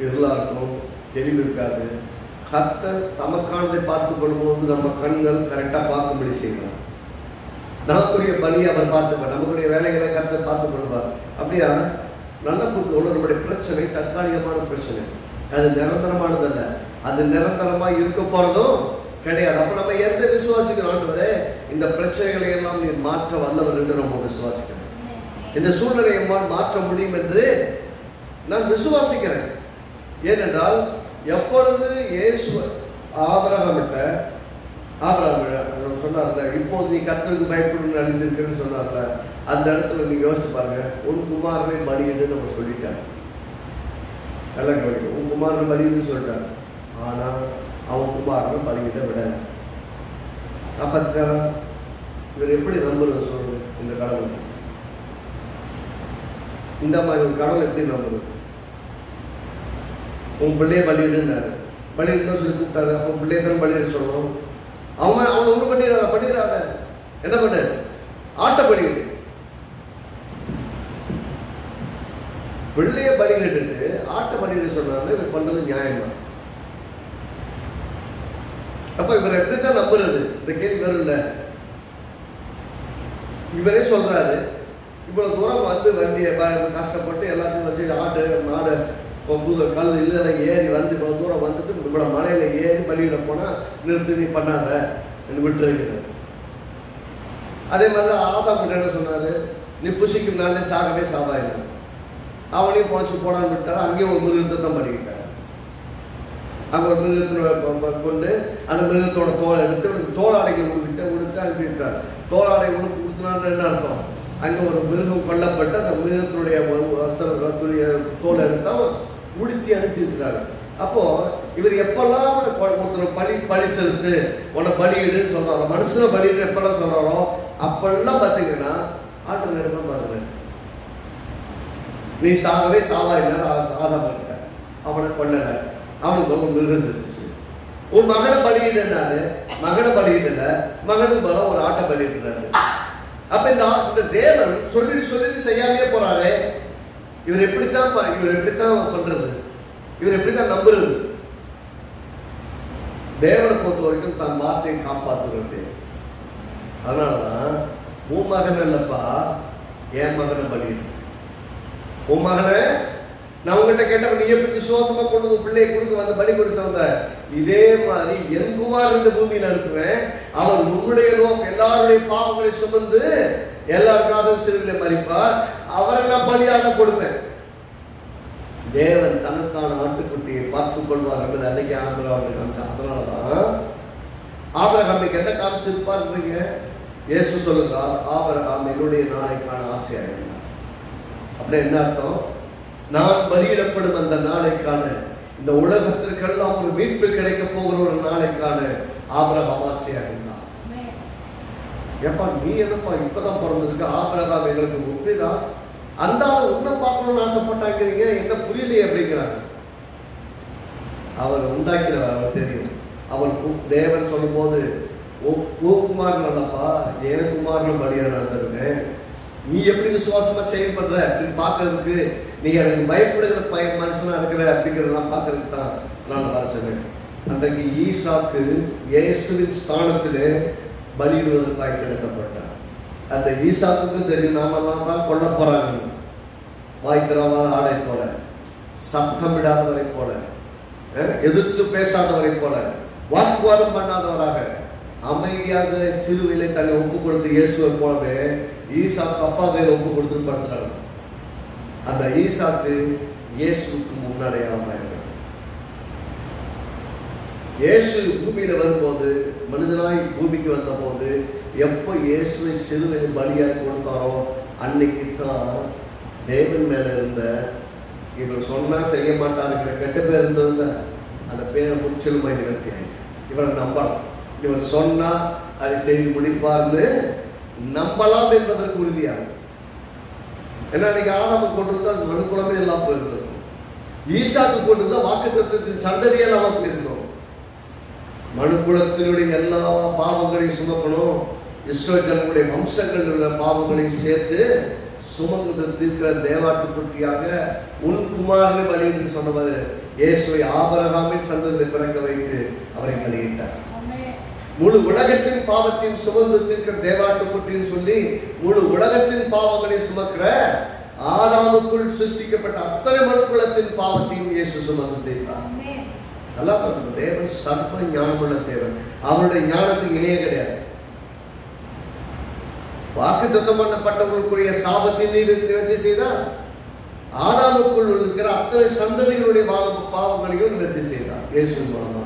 Speaker 1: இருளாக இருக்கும், தெளிவு இருக்காது. கர்த்தர் தமக்கானதை பார்த்து கொள்ளும்போது நம்ம கண்கள் கரெக்டாக பார்க்கும்படி செய்வார். நமக்குரிய பலியை அவர் பார்த்துப்பார், நமக்குரிய வேலைகளை கர்த்தர் பார்த்து கொள்வார். அப்படியா நல்ல கூட்டோடு நம்முடைய பிரச்சனை தற்காலிகமான பிரச்சனை, அது நிரந்தரமானதல்ல, அது நிரந்தரமாக இருக்க போகிறதும் கிடையாது. அப்போ நம்ம எந்த விசுவாசிக்கிறோம்? ஆண்டவரே இந்த பிரச்சனைகளை எல்லாம் நீ மாற்ற வல்லவர் என்று நம்ம விசுவாசிக்கிறேன். இந்த சூழ்நிலையை மாற்ற முடியும் என்று நான் விசுவாசிக்கிறேன். ஏனென்றால் எப்பொழுது இயேசு ஆபிரகாமிட்ட சொன்னார்ல, இப்போது நீ கர்த்தருக்கு பயப்படணும்னு அழிந்திருக்குன்னு சொன்னார்ல, அந்த இடத்துல நீங்க யோசிச்சு பாருங்க. உன் குமாரனை பலியிட்டு நம்ம சொல்லிட்டாங்க, எல்லாம் கவனிக்கும். உன் குமாரனை பலியிட்டு சொல்லிட்டாங்க. ஆனா அவன் குமாரனை பலியிட்ட விடல, காப்பாத்திட்டாரா? இவர் எப்படி நம்புறது சொல்றது? இந்த கடவுள், இந்த மாதிரி ஒரு கடவுள் எப்படி நம்புறது? உன் பிள்ளைய பலியிடுனாரு, பலியிட்டு சொல்லி கூப்பிட்டாரு. அப்போ பிள்ளைய தான் பலியிட சொல்லணும். அவன் ஒன்றும் பண்ணிடாத என்ன பண்ண ஆட்ட பலியிடு. பிள்ளைய பலியிட்டு ஆட்ட பலியிட சொன்னாரு. இவர் பண்றது நியாயமா? அப்ப இவர் எப்படித்தான் நம்புறது? இந்த கேள்வி வரும் இல்ல. இவரே சொல்றாரு, இவ்வளவு தூரம் வந்து வண்டியை கஷ்டப்பட்டு எல்லாத்தையும் வச்சு ஆட்டு மாடு கல் இதெல்லாம் ஏறி வந்து இவ்வளவு தூரம் வந்துட்டு இவ்வளவு மலையில ஏறி பலியிட போனா நிறுத்தி நீ பண்ணாத விட்டுருக்கிறார். அதே மாதிரி ஆதாம் கிட்ட என்ன சொன்னாரு, நீ புசிக்கும் நாளே சாகவே சாவாயில்லை. அவனையும் போச்சு போடான்னு விட்டாரு. அங்கேயும் ஒரு மிருகத்தை தான் பண்ணிக்கிட்டார். அங்கே ஒரு மிருகத்தை கொண்டு அந்த மிருகத்தோட தோலை எடுத்து தோளாடைக்கு கொடுத்து அனுப்பிட்டார். தோளாடை கொடுத்துனான்னு என்ன அர்த்தம், அங்கே ஒரு மிருகம் கொல்லப்பட்டு அந்த மிருகத்தினுடைய தோலை எடுத்து அவன் உடுத்தி அனுப்பியிருக்கிறாரு. அப்போ இவர் எப்பெல்லாம் பலி செலுத்து உன்னை பலியிடுன்னு சொல்றாரோ, மனுஷனை பலியிட்டு எப்பெல்லாம் சொல்றாரோ அப்பெல்லாம் பார்த்தீங்கன்னா ஆட்டு நடுமா பாருங்க, நீ சாகவே சாவாயில்லை. ஆதாம் இருக்க அவனை கொல்ல, அவனுக்கு ஒரு மிருகம் செலுத்துச்சு. உன் மகனை பலியிடுனாரு, மகனை பலியிடல, மகனுக்கு பதிலாக ஒரு ஆட்டை பலியிடுறாரு. அப்ப இந்த தேவன் சொல்லிட்டு செய்யாமே போறாரு. இவர் எப்படித்தான் பண்றது, இவர் எப்படித்தான் நம்புறது? தேவனை பொறுத்த வரைக்கும் தன் வார்த்தையை காப்பாற்றுறது. அதனாலதான் உன் மகன் இல்லப்பா, என் மகனை பலியிடு. உன் மகனை நான் உங்ககிட்ட கேட்டப்ப நீ எப்படி விசுவாசமா கொண்டு பிள்ளையை கொடுக்க வந்து பலி கொடுத்தவங்க, இதே மாதிரி என் குமார் இந்த பூமியில் அனுப்புவேன். அவர் உன்னுடைய எல்லாருடைய பாவங்களை சுமந்து எல்லாருக்காக சிறுவிலை மறிப்பார். அவரை நான் பலியாக கொடுப்பேன். தேவன் தனக்கான ஆட்டுக்குட்டியை பார்த்துக் கொள்வார் என்பது அன்னைக்கு ஆபிரகாமுக்கு காமிச்ச. அதனாலதான் ஆபிரகாமுக்கு என்ன காமிச்சிருப்பார்ன்றீங்க? இயேசு சொல்லுகிறார், ஆபிரகாம் என்னுடைய நாளைக்கான ஆசையா இருந்தார். அப்படி என்ன அர்த்தம்? நான் பலியிடப்படும் அந்த நாளைக்கான, இந்த உலகத்திற்கெல்லாம் ஒரு மீட்பு கிடைக்க போகிற ஒரு நாளைக்கான ஆபிரகாம் ஆசையா இருந்தார். ஏப்பா நீ என்னப்பா இப்பதான் பிறந்ததுக்கு ஆபிரகாம் எங்களுக்கு ஒப்பிதான், அந்த உன்னை பார்க்கணும்னு ஆசைப்பட்டாங்கிறீங்க, என்ன புரியலையே அப்படிங்கிறாங்க. அவர் உண்டாக்கிறவர், அவர் தெரியும். அவர் தேவன் சொல்லும் போது குமார் நல்லப்பா, என் குமாரன் பலியா நடந்திருக்கேன், நீ எப்படி விசுவாசமா செயல்படுற அப்படின்னு பாக்குறதுக்கு, நீ எனக்கு பயப்படுகிற மனுஷனா இருக்கிற அப்படிங்கிறதெல்லாம் பாக்குறதுக்கு தான் நான் வரைச்சேன். அன்றைக்கு ஈசாக்கு இயேசுவின் ஸ்தானத்திலே பலியிடுவதற்காக கிடக்கப்பட்டார். அந்த ஈசாக்கு தெரியும் நாமெல்லாம் தான் கொல்ல போறாங்க. வாய்த்திராத ஆடை போல, சத்தம் விடாதவரை போல, எதிர்த்து பேசாதவரை போல, வாக்குவாதம் பண்ணாதவராக அமைதியாக சிலுவையிலே தன்னை ஒப்பு கொடுத்து இயேசுவை போலவே ஈசாக்கு அப்பா கையில் ஒப்பு கொடுத்து படுத்துறாங்க. அந்த ஈசாக்கு இயேசுக்கு முன்னடையாம இயேசு பூமியில வரும்போது, மனுஷனாய் பூமிக்கு வந்த போது எப்போ இயேசுவை சிலுவையில் பலியாய் கொடுத்தாரோ அன்னைக்கு தான் தேவன் மேல இருந்த இவர் சொன்னா செய்ய மாட்டாருங்கிற கெட்ட பேர் இருந்ததுல அந்த பேரை முற்றிலுமாய் நிவர்த்தி ஆயிடுச்சு. இவரை நம்பலாம், இவர் சொன்னா அதை செய்து முடிப்பார்னு நம்பலாம் என்பதற்கு உறுதியாகும். ஏன்னா இன்னைக்கு ஆதாமுக்கு கொண்டு வந்தால் மனுக்குலமே எல்லாம் போயிருந்தோம், ஈசாக்கு கொண்டு வந்தா வாக்குத்தத்தத்தின் சந்ததியெல்லாம் போயிருந்தோம். மனுக்குலத்தினுடைய எல்லா பாவங்களையும் சுமக்கணும், இஸ்ரவேலுடைய வம்சங்கள் உள்ள பாவங்களையும் சேர்த்து சுமந்து தீர்க்கிற தேவாட்டுக்குட்டியாக உன் குமாரனை பலியிட்டு சொன்னவர் இயேசுவை ஆபிரகாமின் சந்ததியில் பிறக்க வைத்து அவரை பலியிட்டார். முழு உலகத்தின் பாவத்தின் சுமந்து தீர்க்கிற தேவாட்டுக்குட்டின்னு சொல்லி முழு உலகத்தின் பாவங்களை சுமக்கிற ஆதாமுக்குள் சிருஷ்டிக்கப்பட்ட அத்தனை மனுக்குலத்தின் பாவத்தையும் இயேசு சுமந்து தீர்த்தார். நல்லா பார்க்கணும், தேவன் சர்வ ஞானமுள்ள தேவன், அவருடைய ஞானத்துக்கு இணையே கிடையாது. வாக்குத்தத்தம் பண்ணப்பட்டவர்களுக்குரிய சாபத்தின் நிவர்த்தி செய்தார். ஆதாமுக்குள் இருக்கிற அத்தனை சந்ததிகளுடைய பாவங்களையும் நிவர்த்தி செய்தார் இயேசு மூலமா.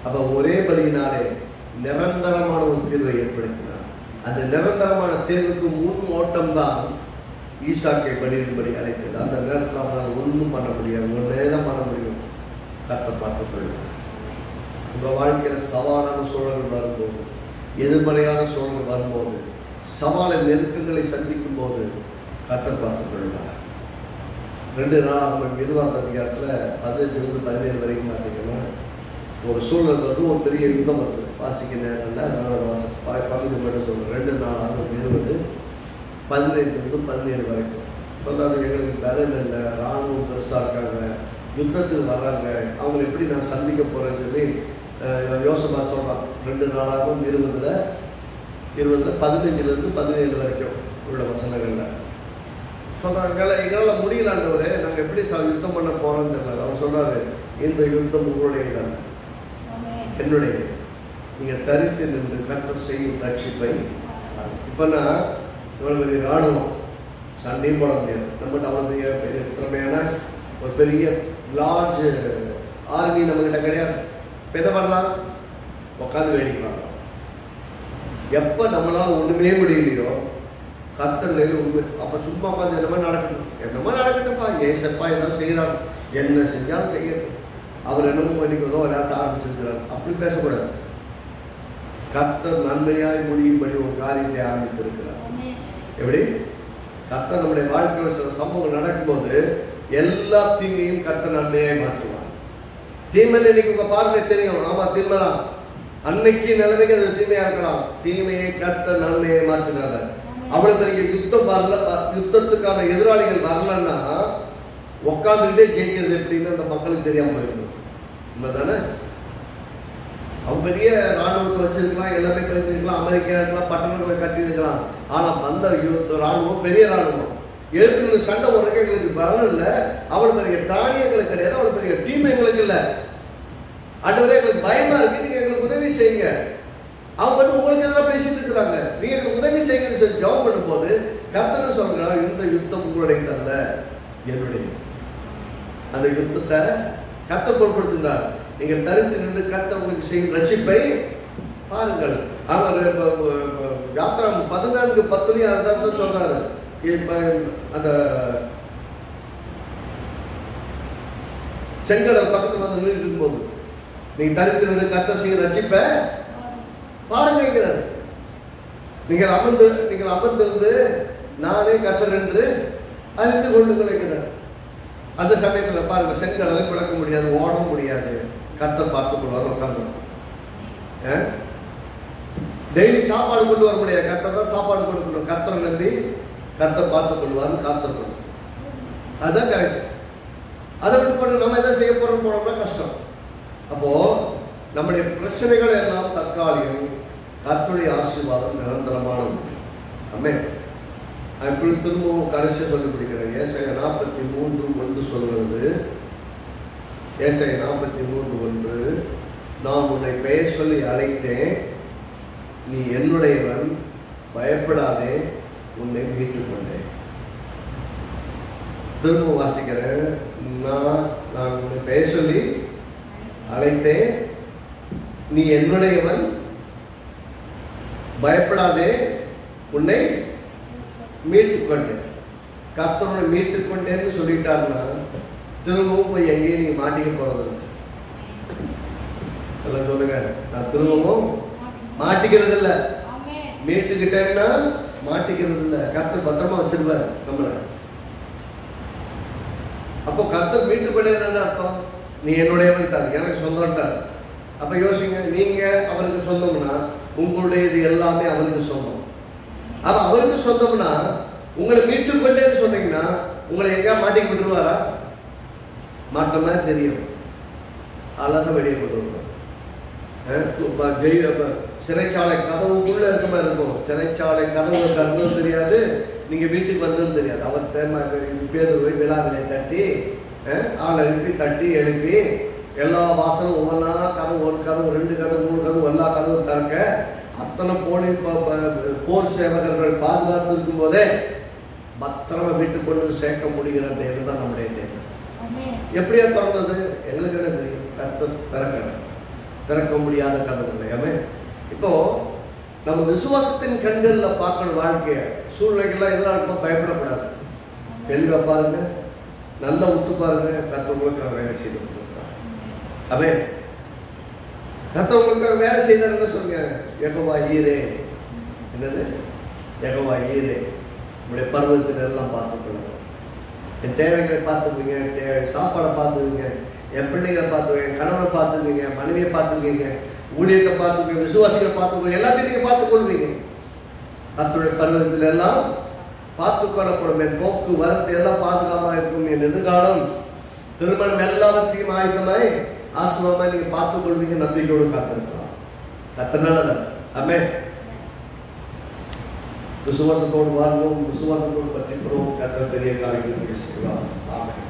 Speaker 1: அப்ப ஒரே பலியினாலே நிரந்தரமான ஒரு தீர்வை ஏற்படுத்தினார். அந்த நிரந்தரமான தீர்வுக்கு முன் ஓட்டம் தான் ஈசாக்கை பலியிடும்படி அழைத்தது. அந்த நேரத்தில் அவனால் ஒன்றும் பண்ண முடியாது, ஒன்னே தான் பண்ண முடியும், கர்த்தர் பார்த்துக் கொள்வார். உங்க வாழ்க்கையில சவாலான சூழல்கள் வரும்போது, எதிர்மறையான சூழல்கள் வரும்போது, சவாலை நெருக்கங்களை சந்திக்கும் போது கர்த்தர் பார்த்துக் கொள்வார். 2 நாளாகமம் 20ஆம் அதிகாரத்தில் 15-17 வரைக்கும் பார்த்தீங்கன்னா ஒரு சூழல் வந்து ஒரு பெரிய யுத்தம் வருது. வாசிக்க நேரம் பகுதி மட்டும் சொல்றேன். 2 நாளாகமம் 20 15-17 வரைக்கும் சொல்லாது. எங்களுக்கு பலன் இல்லை, ராணுவம் பெருசாக இருக்காங்க, யுத்தத்துக்கு வர்றாங்க, அவங்களை எப்படி நான் சந்திக்க போறேன்னு சொல்லி யோசபா சொல்றான். 2 நாளாகவும் 20 20 15 17 வரைக்கும் உள்ள வசனங்கள்ல சொல்றாங்க, எங்களால் முடியல ஆண்டவரே, நாங்கள் எப்படி யுத்தம் பண்ண போறோம்னு தெரியல. அவர் சொல்றாரு, இந்த யுத்தம் உங்களுடைய தான், என்னுடைய. நீங்க தரித்து நின்று கர்த்தர் செய்யும் ரட்சிப்பை. இப்ப நான் இவ்வளவு பெரிய ராணுவம், சண்டையும் போட முடியாது. நம்மகிட்ட அவ்வளவு பெரிய திறமையான ஒரு பெரிய லார்ஜ் ஆர்மி நம்மகிட்ட கிடையாது. என்ன பண்ணலாம்? உட்காந்து வேடிக்கலாம். எப்ப நம்மளால ஒண்ணுமே முடியலையோ கர்த்தர் உண்மை, அப்ப சும்மா உட்காந்து என்னமா நடக்கட்டும்ப்பா, ஏசப்பா ஏதாவது செய்யறாரு, என்ன செஞ்சாலும் செய்யட்டும், அவர் என்னமோ பண்ணிக்கணும் விளையாட்ட ஆரம்பிச்சிருக்கிறார், அப்படி பேசக்கூடாது. கர்த்தர் நன்மையாய் முடியும்படி ஒரு காரியத்தை ஆரம்பித்திருக்கிறார். எப்படி? கர்த்தர் நம்முடைய வாழ்க்கையில் சில சம்பவங்கள் நடக்கும்போது எல்லா தீமையும் கர்த்தர் நன்மையாய் மாற்றுவார். தீமையில இன்னைக்கு உங்க பார்வை தெரியும், ஆமா தீமைதான், அன்னைக்கு நிலைமைக்கு அது தீமையா இருக்கலாம். தீமையை கர்த்தர் நன்மையை மாற்றினார். அவ்வளவு பெரிய யுத்தம் வரல, யுத்தத்துக்கான எதிராளிகள் வரலன்னா உட்காந்துக்கிட்டே ஜெயிக்கிறது எப்படின்னு அந்த மக்களுக்கு தெரியாம போயிருக்கும். உண்மைதானே? அவங்க பெரிய ராணுவத்தை வச்சிருக்கலாம், எல்லாமே பண்ணிருக்கலாம், அமெரிக்கா இருக்கலாம், பட்டணங்களை கட்டிருக்கலாம். ஆனா வந்த ராணுவம் பெரிய ராணுவம், எதிர்த்து சண்டை போடுறதுக்கு எங்களுக்கு பலம் இல்லை. அவ்வளவு பெரிய தானியங்களுக்கு கிடையாது, அவ்வளவு பெரிய டீம் எங்களுக்கு இல்லை. ஆண்டவரே எங்களுக்கு பயமா இருக்கு, நீங்க எங்களுக்கு உதவி செய்யுங்க. அவங்க வந்து உங்களுக்கு எதிராக பேசிட்டு இருக்கிறாங்க, நீங்க எங்களுக்கு உதவி செய்யுங்கன்னு சொல்லி ஜெபம் பண்ணும்போது கர்த்தர் சொல்றாங்க, இந்த யுத்தம் உங்களுடைய அல்ல, என்னுடைய. அந்த யுத்தத்தை கர்த்தர் பொருட்படுத்துகிறார். நீங்கள் தரித்து நின்று கர்த்தர் உங்களுக்கு செய்யும் ரட்சிப்பை பாருங்கள். அவர் யாத்திரா 14:10 அதான் சொல்றாரு. அந்த செங்கடல் பக்கத்துல வந்து நின்று இருக்கும்போது நீங்க தரித்து நின்று கர்த்தர் செய்யும் ரட்சிப்பை பாருங்கிறார். நீங்கள் அமர்ந்திருந்து நானே கர்த்தர் என்று அறிந்து கொண்டு நினைக்கிறார். அந்த சமயத்தில் பாருங்க, செங்கடலை விளக்க முடியாது, ஓட முடியாது, கர்த்தர் பார்த்துக் கொள்வார். உட்காந்து டெய்லி சாப்பாடு கொண்டு வர முடியாது, கர்த்தர் தான் சாப்பாடு கொடுக்கணும். கர்த்தரை நம்பி கர்த்தர் பார்த்துக் கொள்வார்னு காத்திருக்கணும். அதுதான் கரெக்ட். அதை விட்டு போட்டு நம்ம எதை செய்ய போனோம்னா கஷ்டம். அப்போ நம்முடைய பிரச்சனைகள் எல்லாம் தற்காலிகம், கர்த்தருடைய ஆசீர்வாதம் நிரந்தரமானது. ஆமென். அப்படி திரும்பவும் கடைசியை சொல்லி பிடிக்கிறேன். ஏசாயா 43:1 சொல்கிறது. ஏசாயா 43:1, நான் உன்னை பெயர் சொல்லி அழைத்தேன், நீ என்னுடையவன், பயப்படாதே, உன்னை மீட்டுக் கொண்டேன். திரும்ப வாசிக்கிறேன். நான் உன்னை பெயர் சொல்லி அழைத்தேன், நீ என்னுடையவன், பயப்படாதே, உன்னை மீட்டுக் கொண்டேன். கர்த்தரை மீட்டுக் கொண்டேன்னு சொல்லிட்டாருன்னா திரும்பவும் போய் எங்கேயும் நீங்க மாட்டிக்க போறது எல்லாம் சொல்லுங்க. நான் திரும்பவும் மாட்டிக்கிறது இல்லை, மீட்டுக்கிட்டேன்னா மாட்டிக்கிறது இல்லை. கர்த்தர் பத்திரமா வச்சிருவார் நம்மள. அப்போ கர்த்தர் மீட்டுக் கொண்டேன்னு அர்த்தம், நீ என்னுடையவன்ட்டார், எனக்கு சொந்தம்ட்டார். அப்ப யோசிங்க, நீங்க அவருக்கு சொந்தம்னா உங்களுடையது எல்லாமே அவருக்கு சொந்தம். அப்ப அவருக்கு சொந்தம்னா உங்களை மீட்டுக் கொண்டேன்னு சொன்னீங்கன்னா உங்களை எங்கேயா மாட்டிக்கு விட்டுருவாரா? மாட்ட மாதிரி தெரியும், அதான் வெளியே கொண்டு வருவார். சிறைச்சாலை கதவுக்குள்ள இருக்க மாதிரி இருக்கும். சிறைச்சாலை கதவு திறந்ததும் தெரியாது, நீங்க வீட்டுக்கு வந்ததும் தெரியாது. அவர் பேர் போய் விழாவிலை தட்டி ஆளை எழுப்பி தட்டி எழுப்பி எல்லா வாசலும் ஒவ்வொன்றா கதவு, ஒரு கதவு, 2 கதவு, 3 கதவு, எல்லா கதவும் திறக்க அத்தனை போர் சேவகர்கள் பாதுகாத்து இருக்கும் போதே பத்திரமா வீட்டுக்கு கொண்டு சேர்க்க முடிகிற தேவை தான் நம்முடைய தேவை. எப்படியா திறந்தது எங்களுக்கு என்ன தெரியும்? திறக்க முடியாத கதவு இல்லையாமே. இப்போ நம்ம விசுவாசத்தின் கண்கள்ல பார்க்கணும் வாழ்க்கைய. சூழ்நிலைகள்லாம் எதிராக இருக்கும், பயப்படக்கூடாது. தெளிவா பாருங்க, நல்லா உத்து பாருங்க. கர்த்தர் வேலை செய்து கொடுக்குறார். அவே கர்த்தர் உங்களுக்கு வேலை செய்தாருன்னு சொல்லுங்க. யெகோவா ஈரே, என்னது யெகோவா ஈரே, உங்களுடைய பருவத்தில் எல்லாம் பார்த்துக்கொள்ளுங்க. என் தேவைகளை பார்த்துக்குவீங்க, சாப்பாடை பார்த்துக்குவீங்க, என் பிள்ளைகளை பார்த்துக்குவீங்க, கணவனை பார்த்துக்குவீங்க, மனைவியை பார்த்துக்குவீங்க, ஊழியத்தை பார்த்துக்குவீங்க, விசுவாசிகளை பார்த்துக்குவீங்க, எல்லாத்தையும் நீங்க பார்த்துக்கொள்வீங்க. கர்த்தருடைய பருவத்தில் எல்லாம் பார்த்துக்கொள்ளப்படும். என் போக்கு வரத்து எல்லாம் பாதுகாப்பாக இருக்கும். என் எதிர்காலம், திருமணம் எல்லாவற்றையும் ஆயுதமாய் ஆசீர்வாதமாய் நீங்க பார்த்துக் கொள்வீங்க. நம்பிக்கையோடு காத்திருக்கலாம். கர்த்தர் நல்லவர். ஆமென். விசுவாசத்தோடு வாழ்வோம், விசுவாசத்தோடு பற்றிக்கிறோம். கர்த்தர் பெரிய காரியங்களை செய்வார். ஆமென்.